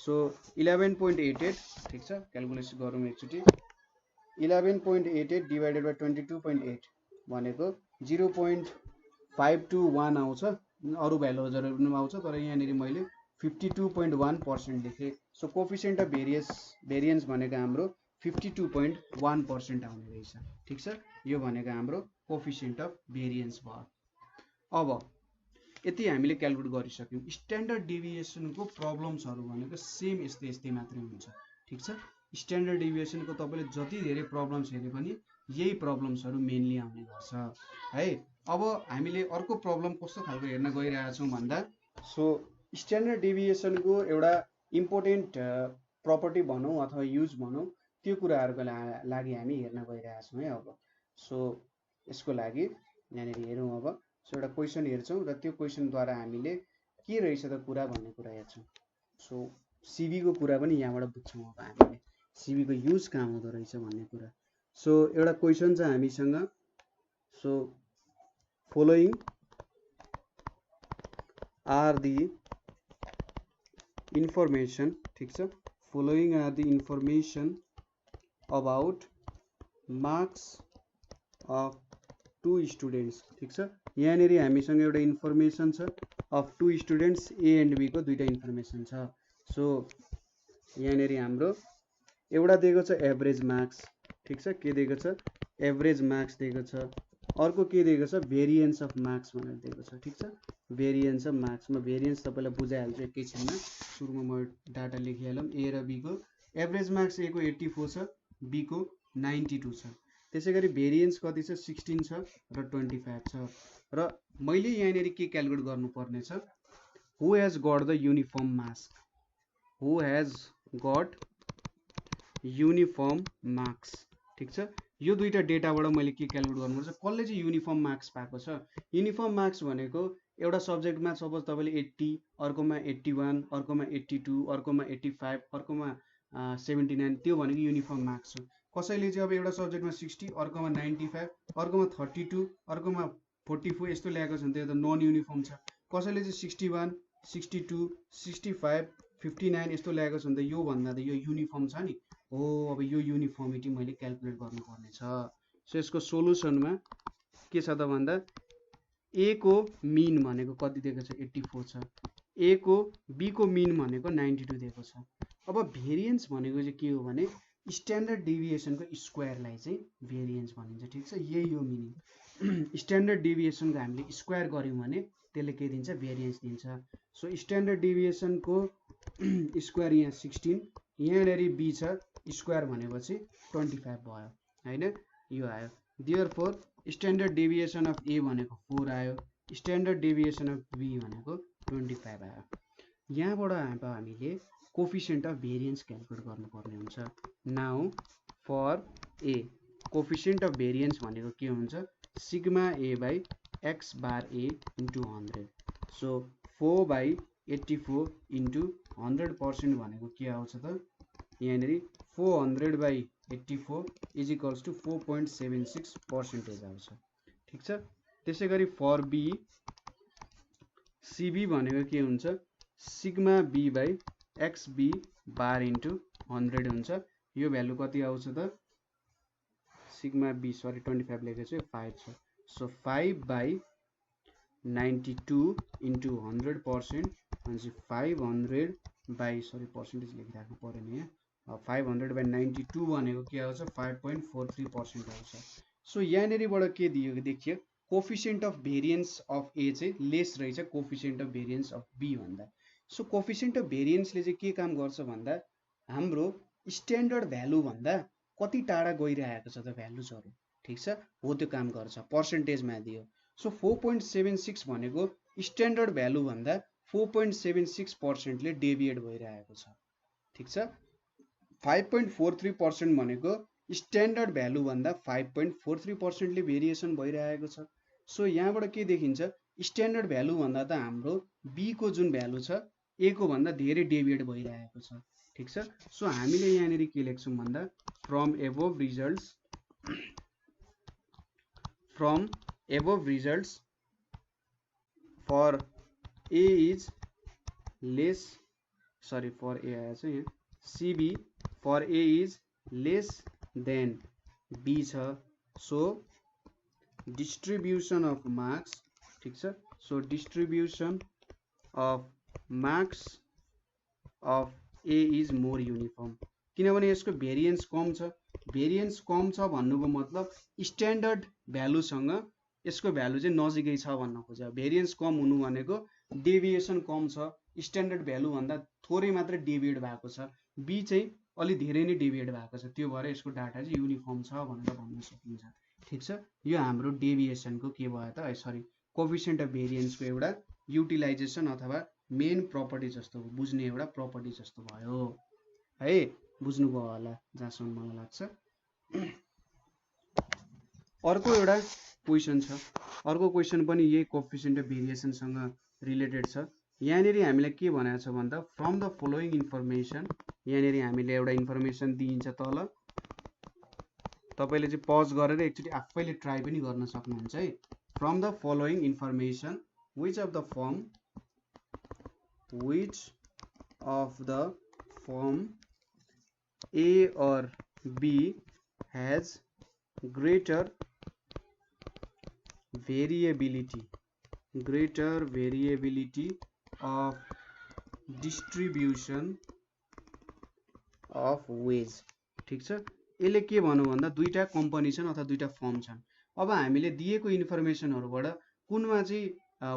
सो 11.88, ठीक छ। क्याल्कुलेसन गरौँ एकचोटि। 11.88 डिभाइडेड बाई 22.8 भनेको 0.521 आउँछ। अरू भ्यालुजहरु पनि आउँछ, तर यहाँनेरि मैले 52.1% लेखेँ। सो कोफिसिएन्ट अफ भेरिएन्स भनेको हाम्रो 52.1% आउने रहेछ। ठीक छ। यो भनेको हाम्रो कोफिसिएन्ट अफ भेरिएन्स भयो। अब यति हामीले क्याल्कुलेट गरिसक्यौँ। स्ट्यान्डर्ड डेभिएसनको प्रब्लम्सहरु भनेको सेम यस्तै मात्रै हुन्छ। ठीक छ। स्ट्यान्डर्ड डेभिएसनको तपाईले जति धेरै प्रब्लम्स हेरे पनि यही प्रब्लम्सहरु मेनली आउने गर्छ है। अब हामीले अर्को प्रब्लम कस्तो खालको हेर्न गइरहेका छौं भन्दा सो स्ट्यान्डर्ड डेभिएसनको एउटा इम्पोर्टेन्ट प्रपर्टी भनौं अथवा युज भनौं, त्यो कुराहरुको लागि हामी हेर्न गइरहेका छौं है। अब सो यसको लागि यहाँनेरि हेरौं। अब सो एउटा क्वेशन हेर्छौं र त्यो क्वेशन द्वारा हामीले के रहेछ त कुरा भन्ने कुरा हेर्छौं। सो सीबी को कुरा पनि यहाँबाट बुझ्छौं। अब हामीले सीबी को युज कहाँ हुँदो रहेछ भन्ने कुरा। सो एउटा क्वेशन छ हामीसँग। So following are the information, ठीक छ। following are the information about marks of two students, ठीक छ। यहाँनेरि हामीसँग एउटा इन्फर्मेसन छ of two students A and B को दुईटा इन्फर्मेसन छ। सो यहाँनेरि हाम्रो एउटा दिएको छ एभरेज मार्क्स, ठीक छ। के दिएको छ? एभरेज मार्क्स दिएको छ। अर्को के दिएको छ? भेरिएन्स अफ मार्क्स भनेर दिएको छ, ठीक छ। भेरिएन्स अफ मार्क्स म भेरिएन्स तपाईलाई बुझाइहाल्छु एकैछिनमा। सुरुमा म डाटा लेखिहालौं। ए र बी को एभरेज मार्क्स ए को 84 छ, बी को 92 छ। त्यसैगरी भेरिएन्स कति छ? 16 छ र 25 छ। र मैले यहाँनेरि के क्याल्कुलेट गर्नुपर्ने छ? Who has got the uniform marks, who has got uniform marks, ठीक छ। यो दुईटा डेटाबाट मैले के क्याल्कुलेट गर्नुपर्छ? कसले चाहिँ युनिफर्म मार्क्स पाएको छ? युनिफर्म मार्क्स भनेको एउटा सब्जेक्टमा सपोज तपाईले 80, अर्कोमा 81, अर्कोमा 82, अर्कोमा 85, अर्कोमा 79, त्यो भनेको युनिफर्म मार्क्स हो। कसैले चाहिँ अब एउटा सब्जेक्टमा 60, अर्कोमा 95, अर्कोमा 32, अर्कोमा 44 यस्तो ल्याएको छ भने त्यो त नन युनिफर्म छ। कसैले चाहिँ 61, 62, 65, 59 यस्तो ल्याएको छ भने त यो भन्दा त यो युनिफर्म छ नि। हो, अब यो युनिफर्मिटी मैले क्याल्कुलेट गर्नुपर्ने छ। सो यसको सोलुसनमा के छ त भन्दा ए को मिन भनेको कति दिएको छ 84 छ, ए को बी को मिन भनेको 92 दिएको छ। अब भेरिएन्स भनेको चाहिँ के हो भने स्ट्यान्डर्ड डेभिएसनको स्क्वायरलाई चाहिँ भेरिएन्स भनिन्छ। ठिक छ, यही हो मिनिङ। स्ट्यान्डर्ड डेभिएसनको हामीले स्क्वायर गर्यौँ भने त्यसले के दिन्छ भेरिएन्स दिन्छ। सो स्ट्यान्डर्ड डेभिएसनको स्क्वायर यहाँ 16, यहाँनेरि बी छ स्क्वायर भनेपछि 25 भयो हैन, यो आयो। देयरफोर स्ट्यान्डर्ड डेभिएसन अफ ए भनेको 4 आयो, स्ट्यान्डर्ड डेभिएसन अफ बी भनेको 25 आयो। यहाँबाट अब हामीले कोफिसिएन्ट अफ भेरिएन्स क्याल्कुलेट गर्नुपर्ने हुन्छ। Now for A coefficient of variance भनेको के हुन्छ sigma A by X bar A into 100। So 4/84 into 100% भनेको के आउँछ त यहाँनेरि 400/84 इज इक्वल्स टु 4.76% आउँछ। ठिक छ, त्यसै गरी फर बी सिबी भनेको के हुन्छ sigma B by X B bar into 100 हुन्छ। यो भ्यालु कति आउँछ त सिग्मा बी सरी 25 लेखेको छु 5 छ। सो 5/92 इन्टु 100% भनेपछि 500 बाई सरी पर्सेन्टेज लेखिराख्नु पर्यो नि यहाँ 500/92 भनेको के आउँछ 5.43% आउँछ। सो यहाँनेरिबाट के दियो देखियो coefficient of variance of A चाहिँ लेस रहेछ coefficient of variance of B भन्दा। सो कोफिसिएन्ट अफ भेरिएन्सले चाहिँ के काम गर्छ भन्दा हाम्रो स्ट्यान्डर्ड भ्यालु भन्दा कति टाढा गइरहेको छ त भ्यालुजहरू। ठिक छ, हो त्यो काम गर्छ पर्सेन्टेजमा दियो। सो 4.76 भनेको स्ट्यान्डर्ड भ्यालु भन्दा 4.76% ले डेभिएट भइरहेको छ। ठिक छ, 5.43% भनेको स्ट्यान्डर्ड भ्यालु भन्दा 5.43% ले भेरिएसन भइरहेको छ। सो यहाँबाट के देखिन्छ स्ट्यान्डर्ड भ्यालु भन्दा त हाम्रो बी को जुन भ्यालु छ ए को भन्दा धेरै डेभिएट भइरहेको छ। ठिक छ, सो हामीले यहाँनेरि के लेख्छौँ भन्दा from above results for A is less sorry for A आएछ यहाँ C V for A is less than B छ। सो डिस्ट्रिब्युसन अफ मार्क्स ठिक छ, so distribution of marks of A is more uniform किनभने यसको भेरिएन्स कम छ। भेरिएन्स कम छ भन्नुको मतलब स्ट्यान्डर्ड भ्यालुसँग यसको भ्यालु चाहिँ नजिकै छ भन्न खोज्यो। भेरिएन्स कम हुनु भनेको डेभिएसन कम छ, स्ट्यान्डर्ड भ्यालु भन्दा थोरै मात्र डेभिएट भएको छ, बी चाहिँ अलि धेरै नै डेभिएट भएको छ, त्यो भएर यसको डाटा चाहिँ युनिफर्म छ भनेर भन्न सकिन्छ। ठिक छ, यो हाम्रो डेभिएसनको के भयो त सरी कोफिसिएन्ट अफ भेरिएन्सको एउटा युटिलाइजेसन अथवा मेन प्रपर्टी जस्तो बुझ्ने एउटा प्रपर्टी जस्तो भयो है, बुझ्नुभयो होला जहाँसम्म मलाई लाग्छ। अर्को एउटा क्वेसन छ, अर्को क्वेसन पनि यही कोफिसिएन्ट अफ भेरिएसनसँग रिलेटेड छ। यहाँनेरि हामीलाई के भनेको छ भन्दा फ्रम द फलोइङ इन्फर्मेसन यहाँनेरि हामीले एउटा इन्फर्मेसन दिइन्छ तल, तपाईले चाहिँ पज गरेर एकचोटि आफैले ट्राई पनि गर्न सक्नुहुन्छ है। From the following information which of the form A or B has greater variability of distribution of wage। ठीक छ, यसले के भन्नु भन्दा दुईटा कम्पनी छन् अथवा दुईटा फर्म छन्। अब हामीले दिएको इन्फर्मेसनहरुबाट कुनमा चाहिँ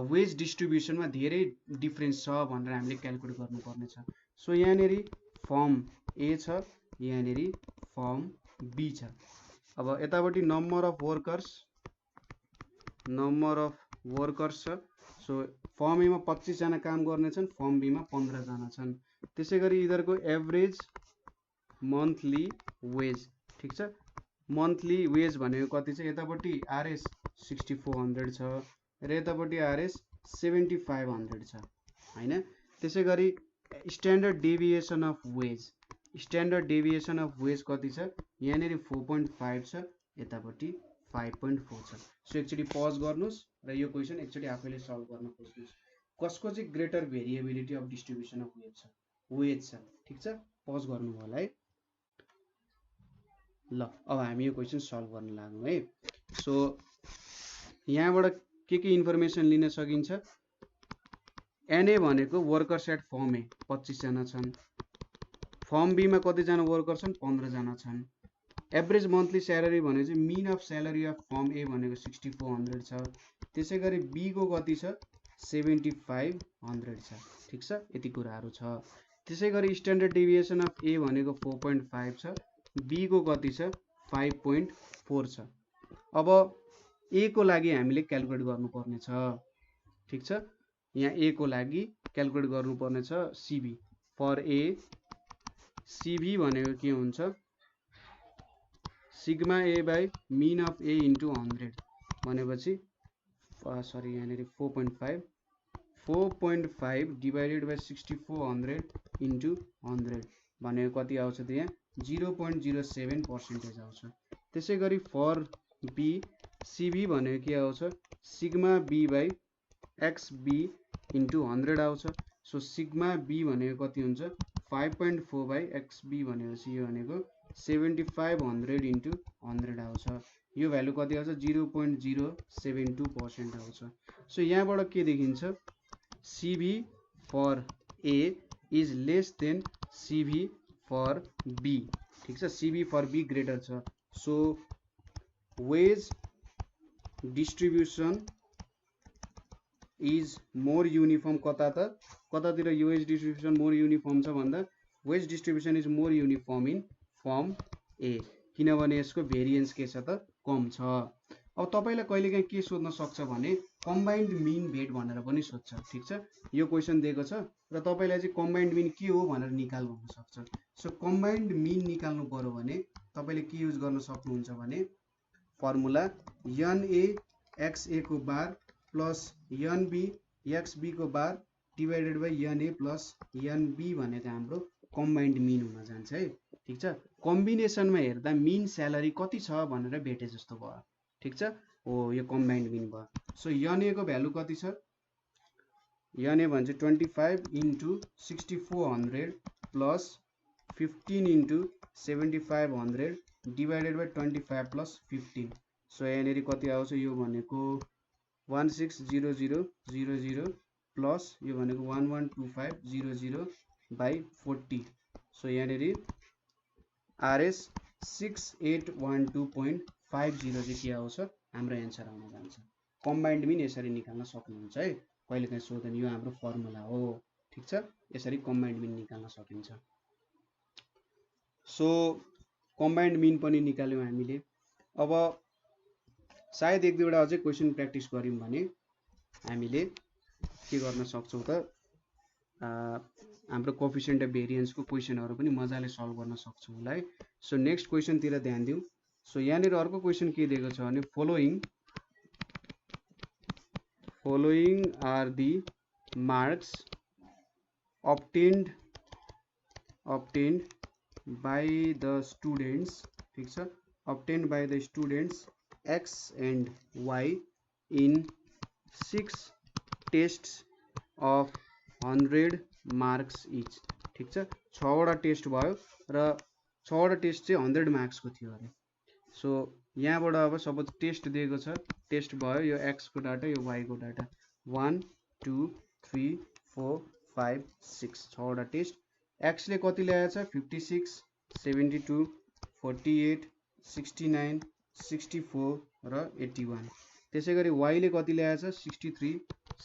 वेज डिस्ट्रिब्युसनमा धेरै डिफरेन्स छ भनेर हामीले क्याल्कुलेट गर्नुपर्ने छ। सो यहाँनेरि फर्म ए छ, यहाँनेरि फर्म बी छ। अब यतापट्टि नम्बर अफ वर्कर्स छ। सो फर्म ए मा 25 जना काम गर्ने छन्, फर्म बी मा 15 जना छन्। त्यसैगरी यिनीहरुको एभरेज मन्थली वेज ठीक छ, मन्थली वेज भनेको कति छ यतापट्टि आरएस 6400 छ र यतापट्टि आरएस 7500 छ हैन। त्यसैगरी स्ट्यान्डर्ड डेभिएसन अफ वेज कति छ यहाँनेरि 4.5 छ, यतापट्टि 5.4 छ। सो एकचोटि पज गर्नुस् र यो क्वेशन एकचोटि आफैले सल्भ गर्न खोज्नुस् कसको चाहिँ greater variability of distribution of wages छ। ठीक छ, पज गर्नु होला है। ल अब हामी यो क्वेशन सल्भ गर्न लाग्यौं है। सो यहाँबाट के इन्फर्मेसन लिन सकिन्छ एनए भनेको वर्कर्स एट फर्म ए 25 जना छन् फर्म बी मा कति जना वर्कर छन् 15 जना छन् एभरेज मन्थली स्यालेरी भने चाहिँ mean of salary of firm A भनेको 6400 छ त्यसैगरी बी को कति छ 7500 छ ठीक छ यति कुराहरु छ त्यसैगरी स्ट्यान्डर्ड डेभिएसन अफ ए भनेको 4.5 छ बी को कति छ 5.4 छ अब ए को लागि हामीले क्याल्कुलेट गर्नुपर्ने छ ठीक छ यहाँ ए को लागि क्याल्कुलेट गर्नुपर्ने छ सीबी फर ए सीबी भनेको के हुन्छ sigma A by mean of A into 100 भनेपछि सरी यहाँनिर 4.5 डिभाइडेड बाई 6400 इन्टु 100 भनेको कति आउँछ त यहाँ 0.07% आउँछ त्यसैगरी फर बी सीबी भनेको के आउँछ sigma B by X B into 100 आउँछ सो सिग्मा बी भनेको कति हुन्छ 5.4 बाई एक्स बी भनेपछि यो भनेको 7500 इन्टु 100 आउँछ यो भ्यालु कति आउँछ 0.072% आउँछ सो यहाँबाट के देखिन्छ C V for A is less than C V for B ठीक छ सीबी फर बी ग्रेटर छ so wage distribution is more uniform कतातिर वेज डिस्ट्रिब्युसन मोर युनिफर्म छ भन्दा wage distribution is more uniform in firm A किनभने यसको भेरिएन्स के छ त कम छ अब तपाईलाई कहिलेकाहीँ के सोध्न सक्छ भने कम्बाइन्ड मिन भेट भनेर पनि सोध्छ ठीक छ यो क्वेशन दिएको छ र तपाईलाई चाहिँ कम्बाइन्ड मिन के हो भनेर निकाल भन्न सक्छ सो कम्बाइन्ड मिन निकाल्नु पर्यो भने तपाईले के युज गर्न सक्नुहुन्छ भने फर्मुला NA XA को बार प्लस NB XB को बार divided by NA plus NB भनेको हाम्रो कम्बाइन्ड मिन हुन जान्छ है ठीक छ कम्बिनेसनमा हेर्दा मिन स्यालेरी कति छ भनेर भेटे जस्तो भयो ठीक छ हो यो कम्बाइन्ड मिन भयो सो NA को भ्यालु कति छ NA भन्छ 25 into 6400 plus 15 into 7500 divided by 25 plus 15 so यहाँनिर कति आउँछ यो भनेको 160000 प्लस यो भनेको 112500 बाई 40 सो यहाँनिर आरएस 6812.50 चाहिँ के आउँछ हाम्रो एन्सर आउन जान्छ कम्बाइन्ड मिन यसरी निकाल्न सक्नुहुन्छ है कहिलेकाहीँ सोध्दैन यो हाम्रो फर्मुला हो ठीक छ यसरी कम्बाइन्ड मिन निकाल्न सकिन्छ सो कम्बाइन्ड मिन पनि निकाल्यौं हामीले अब सायद एक दुईवटा अझै क्वेशन प्र्याक्टिस गर्यौं भने हामीले के गर्न सक्छौं त हाम्रो कोएफिसिएन्ट अफ भेरिएन्स को क्वेशनहरु पनि मजाले सल्भ गर्न सक्छौं होला है सो नेक्स्ट क्वेशन तिर ध्यान दिउँ सो यहाँनिर अर्को क्वेशन के दिएको छ भने following are the marks obtained by the students ठीक छ obtained by the students X and Y in 6 tests of 100 marks each ठीक छ 6 वटा टेस्ट भयो र 6 वटा टेस्ट चाहिँ 100 मार्क्स को थियो अरे सो यहाँबाट अब सपोज टेस्ट दिएको छ टेस्ट भयो यो x को डाटा यो y को डाटा 1 2 3 4 5 6 6 वटा टेस्ट x ले कति ल्याएछ 56 72 48 69 64 र 81 त्यसैगरी y ले कति ल्याएछ 63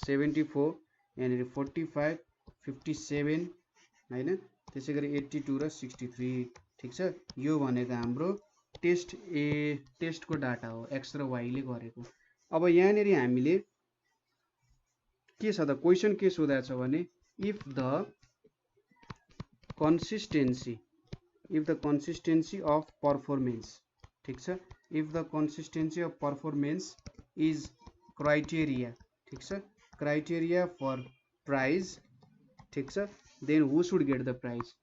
74 यहाँनिर 45 57 हैन त्यसैगरी 82 र 63 ठीक छ यो भनेको हाम्रो टेस्ट को डाटा हो x र y ले गरेको अब यहाँनिर हामीले के छ त क्वेशन के सोधेको छ भने if the consistency of performance ठीक छ if the consistency of performance is criteria ठीक छ criteria for prize ठीक छ then who should get the prize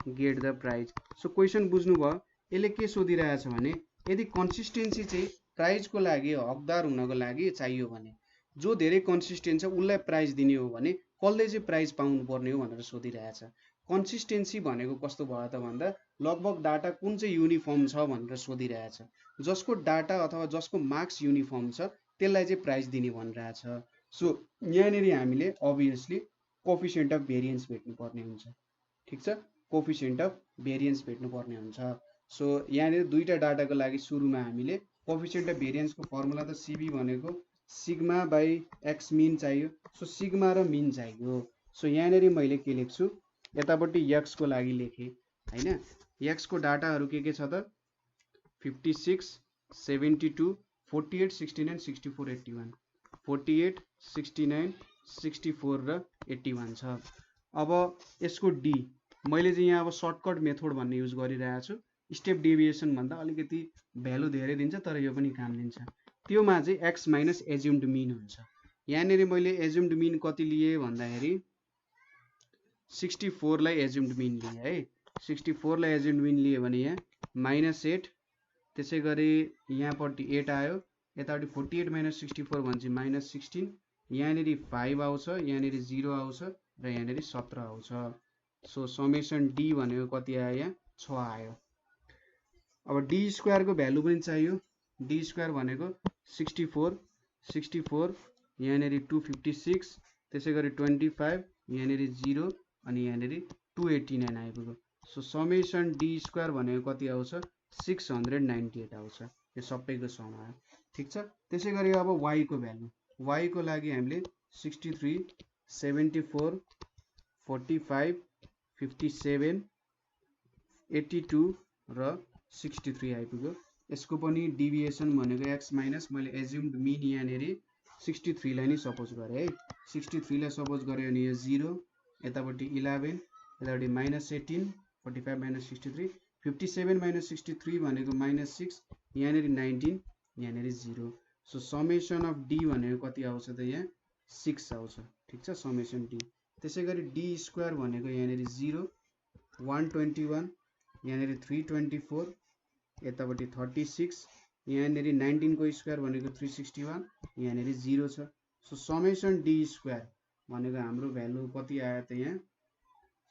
so question बुझ्नु भयो यसले के सोधिरहेछ भने यदि कन्सिस्टेन्सी चाहिँ प्राइज को लागि हकदार हुनको लागि चाहियो भने जो धेरै कन्सिस्टेन्ट छ उलाई प्राइज दिने हो भने कसले चाहिँ प्राइज पाउनु पर्ने हो भनेर सोधिरहेछ कन्सिस्टेन्सी भनेको कस्तो भयो त भन्दा लगभग डाटा कुन चाहिँ युनिफर्म छ भनेर सोधिरहेछ, जसको डाटा अथवा जसको मार्क्स युनिफर्म छ त्यसलाई चाहिँ प्राइज दिने भनिरहेछ। सो यहाँनिर हामीले अभियसली कोफिसिएन्ट अफ भेरिएन्स भेट्नुपर्ने हुन्छ, ठिक छ, कोफिसिएन्ट अफ भेरिएन्स भेट्नुपर्ने हुन्छ। सो यहाँनिर दुईटा डाटाको लागि सुरुमा हामीले कोफिसिएन्ट अफ भेरिएन्सको फर्मुला त सिबी भनेको सिग्मा बाई एक्स मिन चाहियो। सो सिग्मा र मिन चाहियो। सो यहाँनिर मैले के लेख्छु, यतापट्टि एक्सको लागि लेखेँ हैन। एक्सको डाटाहरू के छ त 56 72 48 69 64 81 48 69 64 र 81 छ। अब यसको डी मैले चाहिँ यहाँ अब सर्टकट मेथड भन्ने युज गरिरहेको छु। स्टेप डेभिएसन भन्दा अलिकति भ्यालु धेरै दिन्छ तर यो पनि काम दिन्छ। त्योमा चाहिँ एक्स माइनस एज्युम्ड मिन हुन्छ। यहाँनिर मैले एज्युम्ड मिन कति लिए भन्दाखेरि 64 लाई एज्युम्ड मिन लिए है। 64 लाई एज्युम्ड मिन लिए भने यहाँ -8, त्यसै गरी यहाँपट्टि 8 आयो, यतापट्टि 48 माइनस 64 भनेपछि -16, यहाँनिर 5 आउँछ, यहाँनिर 0 आउँछ र यहाँनिर 17 आउँछ। सो समेसन डी भनेको कति आयो, यहाँ 6 आयो। अब डी स्क्वायरको भ्यालु पनि चाहियो। डी स्क्वायर भनेको 64 यहाँनिर 256, त्यसै गरी 25, यहाँनिर 0 अनि यहाँनिर 289 आइपुग्यो। सो समेसन डी स्क्वायर भनेको कति आउँछ, 698 आउँछ। यो सबैको सम आयो, ठिक छ। त्यसै गरी अब वाई को भ्यालु, वाई को लागि हामीले 63 74 45 57 82 र 63 आइपुग्यो। यसको पनि डिभिएसन भनेको एक्स माइनस, मैले एज्युम्ड मिन यहाँनिर 63 लाई नै सपोज गरेँ है। 63 लाई सपोज गरेँ भने यो 0, यतापट्टि 11, यतापट्टि -18, 45 माइनस 63, 57 माइनस 63 भनेको -6, यहाँनिर 19, यहाँनिर 0। सो समेसन अफ डी भनेको कति आउँछ त, यहाँ 6 आउँछ, ठिक छ, समेसन डी। त्यसै गरी डी स्क्वायर भनेको यहाँनिर 0 121, यहाँनिर 324, यतापट्टि 36, यहाँनिर 19 को स्क्वायर भनेको 361, यहाँनिर 0 छ। सो समेसन डी स्क्वायर भनेको हाम्रो भ्यालु कति आयो त, यहाँ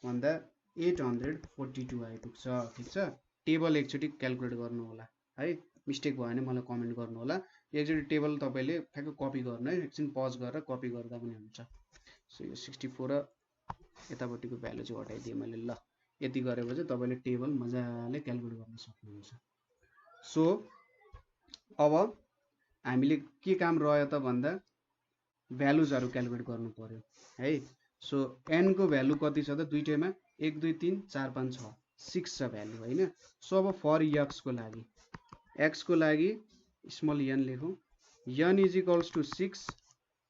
भन्दा 842 आइपुग्छ, ठिक छ। टेबल एकचोटि क्यालकुलेट गर्नु होला है, मिस्टेक भयो भने मलाई कमेन्ट गर्नु होला। एकचोटि टेबल तपाईँले ठ्याक्क कपी गर्नु है, एकछिन पज गरेर कपी गर्दा पनि हुन्छ। सो यो 64 र यतापट्टिको भ्यालु चाहिँ हटाइदिएँ मैले। ल यति गरेपछि तपाईँले टेबल मजाले क्यालकुलेट गर्न सक्नुहुन्छ। सो अब हामीले के काम रह्यो त भन्दा भ्यालुजहरू क्यालकुलेट गर्नु पर्यो है। सो एन को भ्यालु कति छ त, दुईटैमा 1 2 3 4 5 6 6 छ भ्यालु हैन। सो अब फर एक्स को लागि, एक्स को लागि स्मल एन लेखौँ, एन इज इक्वल्स टु 6,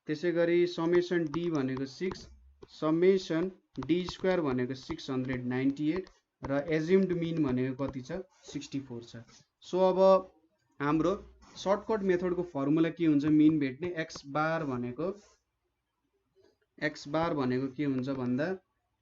त्यसै गरी समेसन डी भनेको 6, समेसन डी स्क्वायर भनेको 698 र एज्युम्ड मिन भनेको कति छ, 64 छ। सो अब हाम्रो सर्टकट मेथडको फर्मुला के हुन्छ मिन भेट्ने, एक्स बार भनेको के हुन्छ भन्दा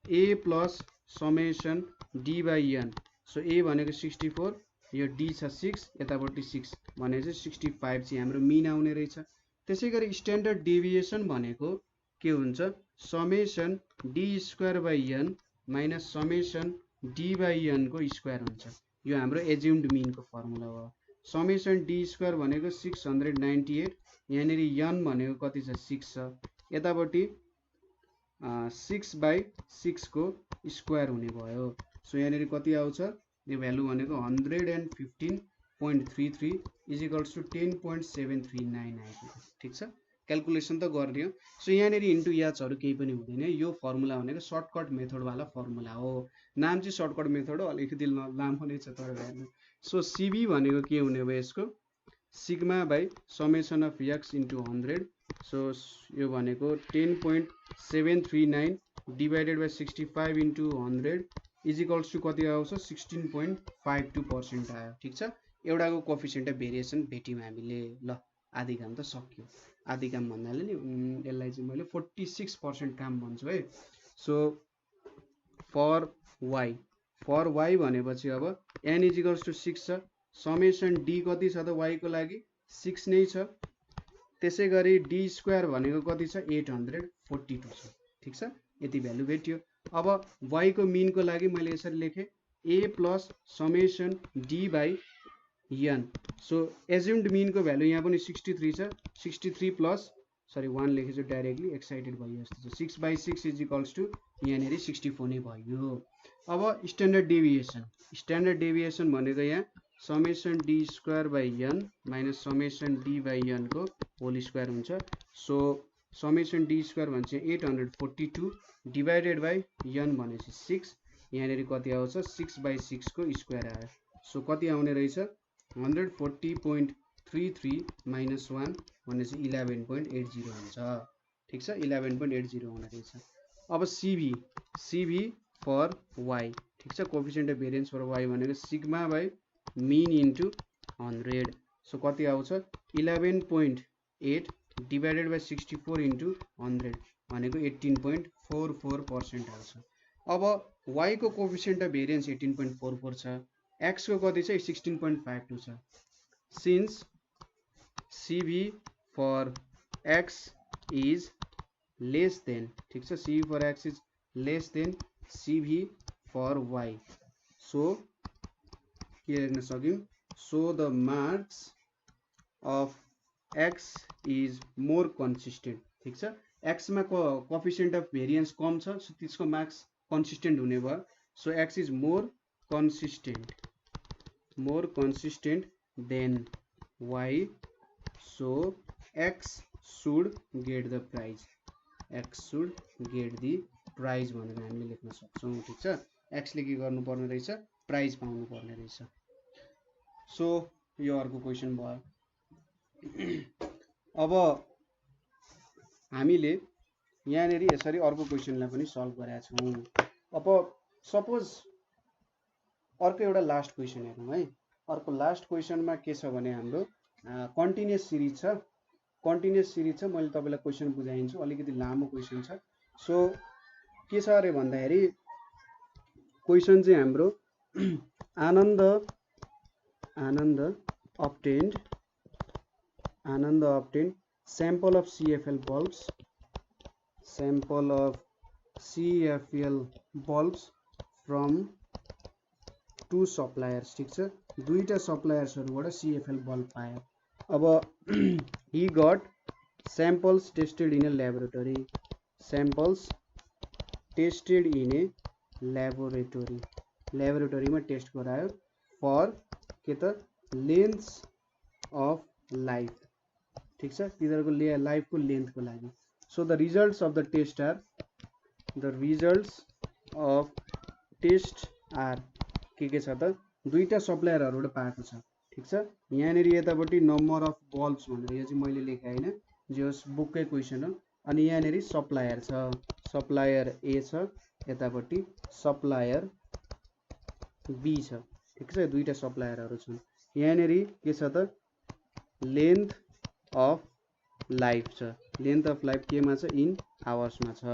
A plus summation D by n. So A भनेको 64, यो डी छ 6, यतापट्टि 6 भने चाहिँ 65 चाहिँ हाम्रो मिन आउने रहेछ। त्यसै गरी स्ट्यान्डर्ड डेभिएसन भनेको के हुन्छ, summation D square by an minus summation D by an को स्क्वायर हुन्छ। यो हाम्रो एज्युम्ड मिनको फर्मुला हो। समेसन डी स्क्वायर भनेको 698, यहाँनिर एन भनेको कति छ, 6 छ, यतापट्टि 6/6 को स्क्वायर हुने भयो। सो यहाँनिर कति आउँछ, यो भ्यालु भनेको 115.33 इज इक्वल्स टु 10.739 आइपुग्यो, ठिक छ। क्यालकुलेसन त गर्ने हो। सो यहाँनिर इन्टु याचहरू केही पनि हुँदैन, यो फर्मुला भनेको सर्टकट मेथडवाला फर्मुला हो। नाम चाहिँ सर्टकट मेथड हो, अलिकति लामो नै छ तर भ्यालु। सो सिबी भनेको के हुने भयो, यसको sigma by summation of X into 100। So यो भनेको 10.739 divided by 65 into 100 is equals to कति आउँछ, 16.52% आयो, ठिक छ। एउटाको कोफिसिएन्ट अफ भेरिएसन भेट्यौँ हामीले। ल आधी काम त सक्यो। आधी काम भन्नाले नि यसलाई चाहिँ मैले 46% काम भन्छु है। सो फर वाई भनेपछि अब एन इज इक्वल्स टु 6 छ, समेसन डी कति छ त वाई को लागि 6 नै छ, त्यसै गरी डी स्क्वायर भनेको कति छ 842 छ, ठिक छ। यति भ्यालु भेट्यो। अब y को मिन को लागि मैले यसरी लेखेँ a plus summation d by n। So assumed mean को भ्यालु यहाँ पनि 63 छ, 63 प्लस सरी 1 लेखेछु डाइरेक्टली, एक्साइटेड भयो जस्तो छ। 6/6 इज इक्वल्स टु यहाँनिर 64 नै भयो। अब स्ट्यान्डर्ड डेभिएसन, स्ट्यान्डर्ड डेभिएसन भनेको यहाँ summation d square by n minus summation d by n को होल स्क्वायर हुन्छ। सो समेसन d स्क्वायर भन्छ 842 डिभाइडेड बाई n भनेपछि 6, यहाँनिर कति आउँछ 6/6 को स्क्वायर आयो। सो कति आउने रहेछ 140.33 माइनस 1 भनेपछि 11.80 हुन्छ। ठिक छ, 11.80 हुने रहेछ। अब सिभी फर y, ठिक छ, coefficient of variance for y भनेको sigma by mean into 100। So कति आउँछ 11.8 डिभाइडेड बाई 64 इन्टु 100 भनेको 18.44% आउँछ। अब y को कोफिसिएन्ट अफ भेरिएन्स 18.44 छ, x को कति छ 16.52 छ। Since CV for x is less than, ठिक छ, CV for x is less than CV for y। So के लेख्न सक्यौं, so the marks of x is more consistent. ठिक छ, x मा कोफिसिएन्ट अफ भेरिएन्स कम छ, सो त्यसको मार्क्स कन्सिस्टेन्ट हुने भयो। So x is more consistent than y, so x should get the prize, x should get the prize भनेर हामीले लेख्न सक्छौं। ठिक छ, x ले के गर्नु पर्ने रहेछ प्राइज पाउनु पर्ने रहेछ। सो यो अर्को क्वेशन भयो। अब हामीले यहाँनिर यसरी अर्को क्वेशनलाई पनि सल्भ गरेका छौं। अब सपोज अर्को एउटा लास्ट क्वेशन हेरौँ है। अर्को लास्ट क्वेशनमा के छ भने हाम्रो कन्टिन्युअस सिरिज छ, मैले तपाईलाई क्वेशन बुझाइन्छु, अलिकति लामो क्वेशन छ। सो के छ अरे भन्दाखेरि क्वेशन चाहिँ हाम्रो आनन्द obtained sample of CFL bulbs from 2 suppliers। ठिक छ, दुईटा सप्लायर्सहरुबाट CFL बल्ब पायो। अब he got samples tested in a laboratory, ल्याबोरेटरीमा टेस्ट गरायो फर के त लेन्थ अफ लाइफ। ठिक छ, तिनीहरुको लाइफको लेन्थको लागि। So the results of the test are के छ त दुईटा सप्लायरहरुबाट पाएको छ। ठिक छ, यहाँनिर यतापट्टि नम्बर अफ बल्ब्स भनेर यो चाहिँ मैले लेखे हैन, जस बुककै क्वेशन हो। अनि यहाँनिर सप्लायर छ, सप्लायर ए छ, यतापट्टि सप्लायर बी छ। ठिक छ, दुईटा सप्लायरहरु छन्। यहाँनिर के छ त लेन्थ अफ लाइफ छ, लेन्थ अफ लाइफ केमा छ इन आवर्समा छ।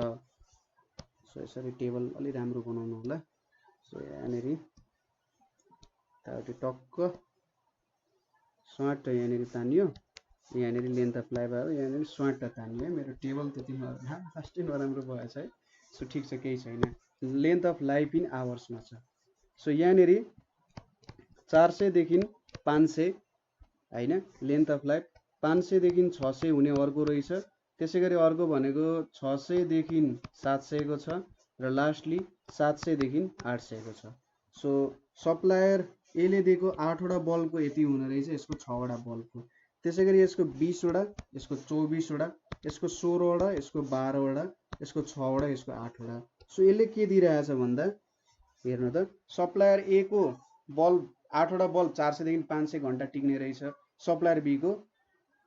सो यसरी टेबल अलि राम्रो बनाउनु होला। सो यहाँनिर टक्क स्वाट यहाँनिर तानियो, यहाँनिर लेन्थ अफ लाइफ आयो, यहाँनिर स्वाट तानियो। मेरो टेबल त्यति फास्टै नराम्रो भएछ है। सो ठिक छ, केही छैन, लेन्थ अफ लाइफ इन आवर्समा छ। सो यहाँनिर 400 देखि 500 हैन, लेन्थ अफ लाइफ 500 देखि 600 हुने अर्को रहेछ। त्यसैगरी अर्को भनेको 600 देखि 700 को छ र लास्टली 700 देखि 800 को छ। सो सप्लायर ए ले दिएको 8 वटा बल्बको यति हुने रहेछ, यसको 6 वटा बल्बको। त्यसैगरी यसको 20 वटा, यसको 24 वटा, यसको 16 वटा, यसको 12 वटा, यसको 6 वटा, यसको 8 वटा। सो यसले के दिइरहेछ भन्दा हेर्नु त सप्लायर ए को बल्ब 8 वटा बल्ब 400 देखि 500 घण्टा टिक्ने रहेछ, सप्लायर बी को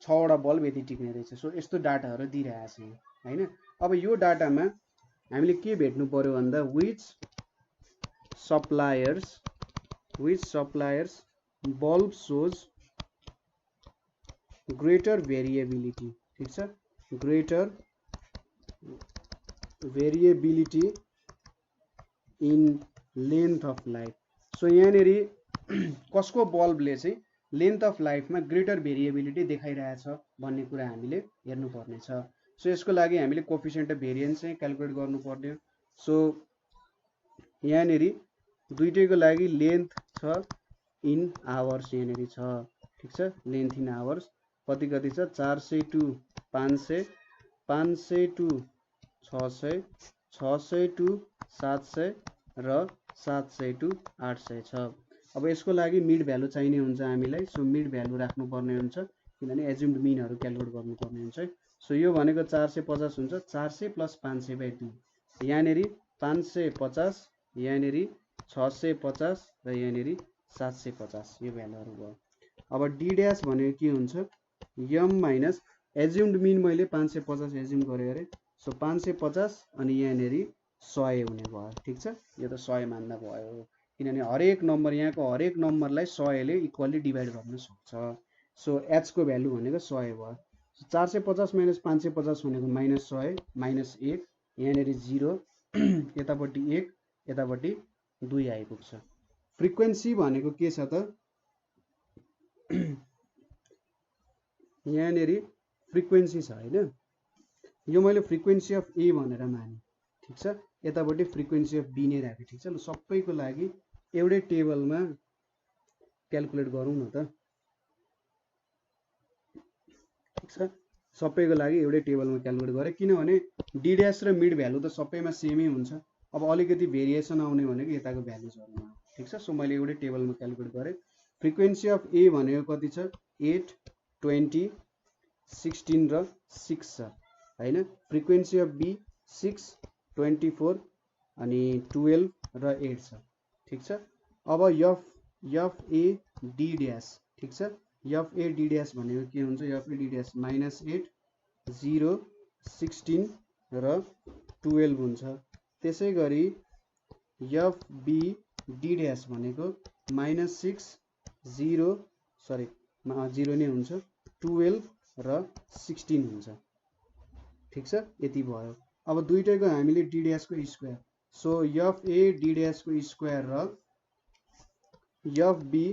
6 वटा बल्ब यति टिक्ने रहेछ। सो यस्तो डाटाहरु दिइरहेछ हैन। अब यो डाटामा हामीले के भेट्नु पर्यो भन्दा which suppliers bulb shows greater variability। ठीक छ, greater variability in length of life। So यहाँनिर कसको बल्बले चाहिँ लेन्थ अफ लाइफमा ग्रेटर भेरिएबिलिटी देखाइरहेछ भन्ने कुरा हामीले हेर्नु पर्ने छ। सो यसको लागि हामीले कोफिसिएन्ट अफ भेरिएन्स चाहिँ क्याल्कुलेट गर्नु पर्ने। सो यहाँनेरि दुईटैको लागि लेन्थ छ इन आवर्स यहाँनेरि छ ठीक छ लेन्थ इन आवर्स कति कति छ 400 टु 500 500 टु 600 600 टु 700 र 700 टु 800 छ। अब यसको लागि मिड भ्यालु चाहिने हुन्छ हामीलाई सो मिड भ्यालु राख्नु पर्ने हुन्छ किनभने एज्युम्ड मिनहरु क्याल्कुलेट गर्नु पर्ने हुन्छ। सो यो भनेको 450 हुन्छ 400 प्लस 500/2 यहाँनेरि 550 यहाँनेरि 650 र यहाँनेरि 750 यो भ्यालुहरु भयो। अब डी ड्याश भनेको के हुन्छ m माइनस एज्युम्ड मिन मैले 550 एज्युम गरे अरे सो 550 अनि यहाँनेरि 100 हुने भयो ठीक छ यो त 100 मान्दा भयो किनभने हरेक नम्बर यहाँको हरेक नम्बरलाई 100 ले इक्वली डिभाइड गर्न सक्छ। सो h को भ्यालु भनेको 100 भयो। 450 माइनस 550 भनेको माइनस 100 माइनस 1 यहाँनेरि 0 यतापट्टि 1 यतापट्टि 2 आइपुग्छ। फ्रिक्वेन्सी भनेको के छ त यहाँनेरि फ्रिक्वेन्सी छ हैन यो मैले फ्रिक्वेन्सी अफ ए भनेर माने ठीक छ यतापट्टि फ्रिक्वेन्सी अफ बी नै राखे ठीक छ। ल सबैको लागि एउटै टेबलमा क्याल्कुलेट गरौँ न त ठीक छ सबैको लागि एउटै टेबलमा क्याल्कुलेट गरे किनभने डी ड्याश र मिड भ्यालु त सबैमा सेमै हुन्छ। अब अलिकति भेरिएसन आउने भनेको यताको भ्यालुजहरुमा ठीक छ। सो मैले एउटै टेबलमा क्याल्कुलेट गरे। फ्रिक्वेन्सी अफ ए भनेको कति छ 8 20 16 र 6 छ हैन। फ्रिक्वेन्सी अफ बी 6 24 अनि 12 र 8 छ ठीक छ। अब एफ ए डी ड्याश ठीक छ एफ ए डी ड्याश भनेको के हुन्छ एफ ए डी ड्याश -8 0 16 र 12 हुन्छ। त्यसैगरी एफ बी डी ड्याश भनेको -6 0 सरी 0 नै हुन्छ 12 र 16 हुन्छ ठीक छ यति भयो। अब दुईटैको हामीले डी ड्याश को square so F A D dash को स्क्वायर र एफ बी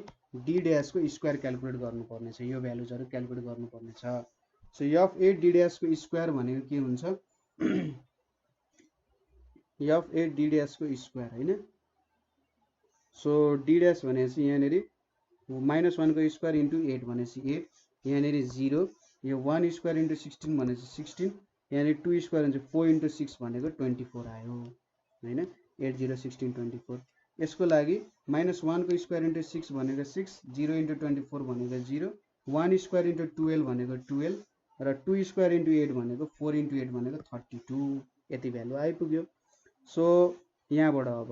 डी ड्याश को स्क्वायर क्याल्कुलेट गर्नुपर्ने छ यो भ्यालुजहरु क्याल्कुलेट गर्नुपर्ने छ। So F A D dash को स्क्वायर भनेको के हुन्छ एफ ए डी ड्याश को स्क्वायर हैन। सो डी ड्याश भनेपछि यहाँनेरि -1 को स्क्वायर इन्टु 8 भनेपछि 8 यहाँनेरि 0 यो 1 स्क्वायर इन्टु 16 भनेपछि 16 यहाँनेरि 2 स्क्वायर हुन्छ 4 इन्टु 6 भनेको 24 आयो हैन 8 0 16 24। यसको लागि -1 को स्क्वायर इन्टु 6 भनेको 6 0 इन्टु 24 भनेको 0 1 स्क्वायर इन्टु 12 भनेको 12 र 2 स्क्वायर इन्टु 8 भनेको 4 इन्टु 8 भनेको 32 यति भ्यालु आइपुग्यो। सो यहाँबाट अब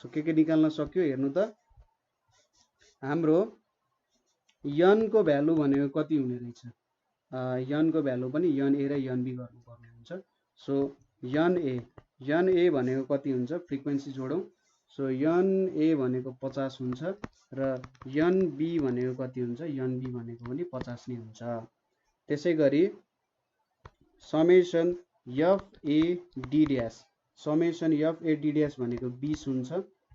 सो के निकाल्न सक्यो हेर्नु त हाम्रो n को भ्यालु भनेको कति हुने रहेछ n को भ्यालु पनि n a र n b गर्नुपर्ने हुन्छ। सो n a भनेको कति हुन्छ फ्रिक्वेन्सी जोडौं सो n a भनेको 50 हुन्छ र n b भनेको कति हुन्छ n b भनेको पनि 50 नै हुन्छ। त्यसैगरी summation F A D dash भनेको 20 हुन्छ।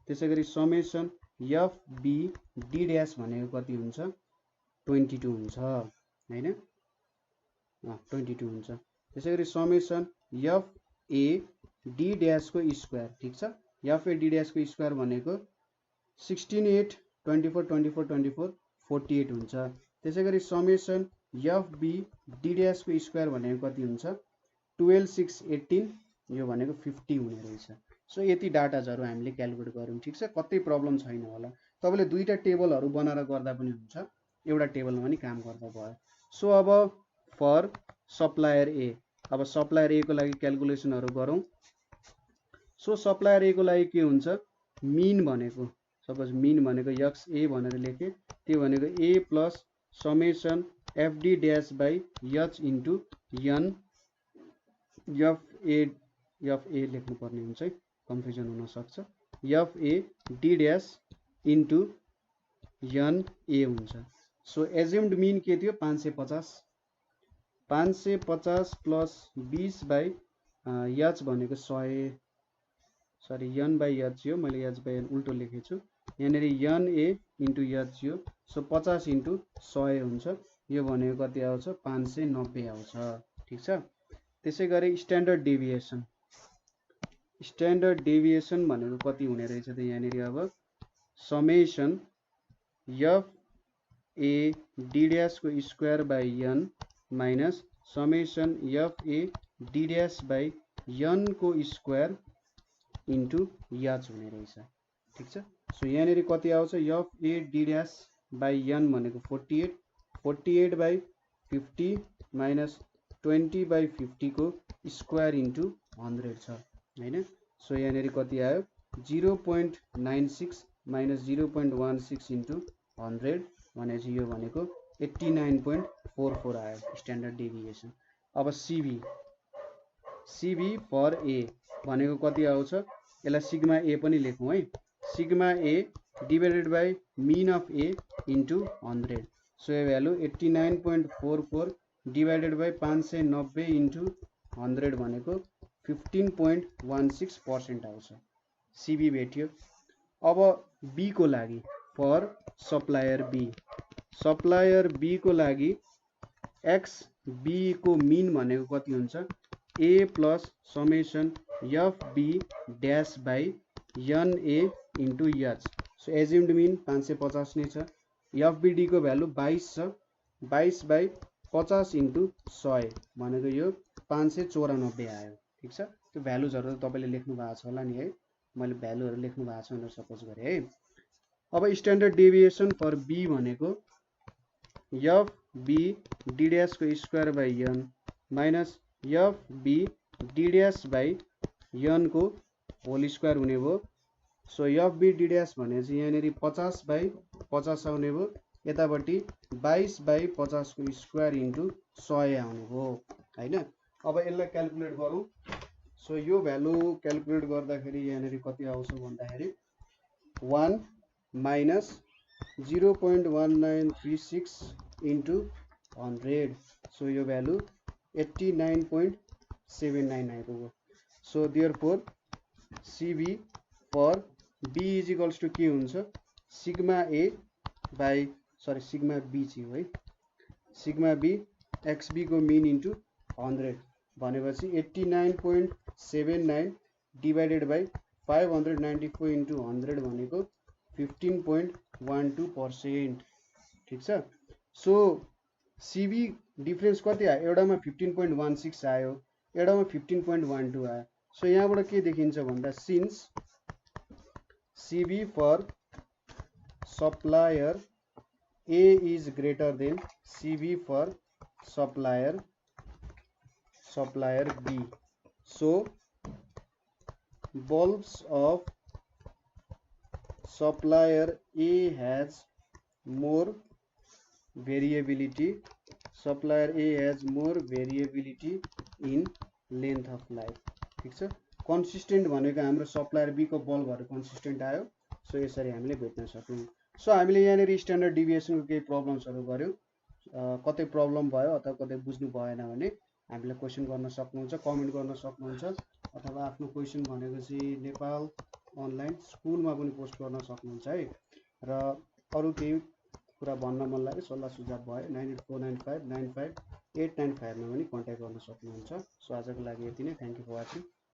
त्यसैगरी summation F B D dash भनेको कति हुन्छ 22 हुन्छ हैन 22 हुन्छ। त्यसैगरी summation F A D dash को स्क्वायर ठीक छ एफ ए डी ड्याश को स्क्वायर भनेको 16 8 24 24 24 48 हुन्छ। त्यसैगरी summation F B D dash को स्क्वायर भनेको कति हुन्छ 12 6 18 यो भनेको 50 हुने रहेछ। सो यति डाटाजहरु हामीले क्याल्कुलेट गर्यौं ठीक छ कतै प्रब्लम छैन होला तपाईले दुईटा टेबलहरु बनाएर गर्दा पनि हुन्छ एउटा टेबलमा पनि काम गर्दा भयो। सो अब फर सप्लायर ए अब सप्लायर ए को लागि क्याल्कुलेसनहरु गरौं। सो सप्लायर ए को लागि के हुन्छ मिन भनेको सपोज मिन भनेको एक्स ए भनेर लेखे त्यो भनेको A plus summation f d dash by h into n f A लेख्नु पर्ने हुन्छ है कन्फ्युजन हुन सक्छ f A D dash into n A हुन्छ। सो एज्युम्ड मिन के थियो 550 प्लस 20 बाइ एच भनेको 100 सरी एन बाइ एच यो मैले एच बाइ एन उल्टो लेखेछु यहाँनेरि एन ए इन्टु एच यो सो 50 इन्टु 100 हुन्छ यो भनेको कति आउँछ 590 आउँछ ठीक छ। त्यसैगरी स्ट्यान्डर्ड डेभिएसन स्ट्यान्डर्ड डेभिएसन भनेको कति हुने रहेछ त यहाँनिर अब summation F A d dash को square by an minus summation F A d dash by an को स्क्वायर इन्टु एच हुने रहेछ। ठिक छ। सो यहाँनिर कति आउँछ f A d dash by n भनेको 48 बाई 50 माइनस 20 बाई 50 को स्क्वायर इन्टु 100 छ हैन। सो यहाँनिर कति आयो 0.96 माइनस 0.16 इन्टु 100 भनेपछि यो भनेको 89.44 आयो स्ट्यान्डर्ड डेभिएसन। अब सिबी फर ए भनेको कति आउँछ यसलाई सिग्मा ए पनि लेखौँ है। Sigma A divided by mean of A into 100। So यो भ्यालु 89.44 डिभाइडेड बाई 590 इन्टु 100 भनेको 15.16% आउँछ। सिबी भेट्यो। अब बी को लागि फर सप्लायर बी को लागि एक्स बी को मिन भनेको कति हुन्छ A plus summation F B dash by n A into h. So assumed mean 550 नै छ। एफ बी डी को भ्यालु 22 छ। 22 बाई 50 इन्टु 100 भनेको यो 594 आयो। ठिक छ। त्यो भ्यालुजहरु त तपाईले लेख्नु भएको छ होला नि है। मैले भ्यालुहरु लेख्नु भएको छ भनेर सपोज गरे है। अब स्ट्यान्डर्ड डेभिएसन फर बी भनेको एफ बी डी ड्यास को square by an minus F B D dash by an को होल स्क्वायर हुने भयो। So F B D dash भनेपछि यहाँनिर 50 बाई 50 आउने भयो। यतापट्टि 22 बाई 50 को स्क्वायर इन्टु 100 आउने भयो हैन। अब यसलाई क्याल्कुलेट गरौँ। सो यो भ्यालु क्याल्कुलेट गर्दाखेरि यहाँनिर कति आउँछ भन्दाखेरि 1 माइनस 0.1936 इन्टु 100। सो यो भ्यालु 89.79 आइपुग्यो। So therefore C B for B is equals to के हुन्छ sigma A by sigma B चाहिँ हो है। सिग्मा बी एक्सबी को मिन इन्टु 100 भनेपछि 89.79 डिभाइडेड बाई 594 इन्टु 100 भनेको 15.12%। ठिक छ। सो सिबी डिफरेन्स कति आयो एउटामा 15.16 आयो एउटामा 15.12 आयो। सो यहाँबाट के देखिन्छ भन्दा since C B for supplier A is greater than C B for supplier B so bulbs of supplier A has more variability in length of life। ठीक छ। कन्सिस्टेन्ट भनेको हाम्रो सप्लायर बी को बल्बहरु कन्सिस्टेन्ट आयो। सो यसरी हामीले भेट्न सक्यौं। सो हामीले यहाँनिर स्ट्यान्डर्ड डेभिएसन को केही प्रब्लम्सहरु गर्यौं। कतै प्रब्लम भयो अथवा कतै बुझ्नु भएन भने हामीले क्वेशन गर्न सक्नुहुन्छ कमेन्ट गर्न सक्नुहुन्छ अथवा आफ्नो क्वेशन भनेको चाहिँ नेपाल अनलाइन स्कुलमा पनि पोस्ट गर्न सक्नुहुन्छ है। र अरु केही कुरा भन्न मन लाग्यो सल्लाह सुझाव भयो 9849595895 मा पनि कन्ट्याक्ट गर्न सक्नुहुन्छ। सो आजको लागि यति नै। Thank you for watching.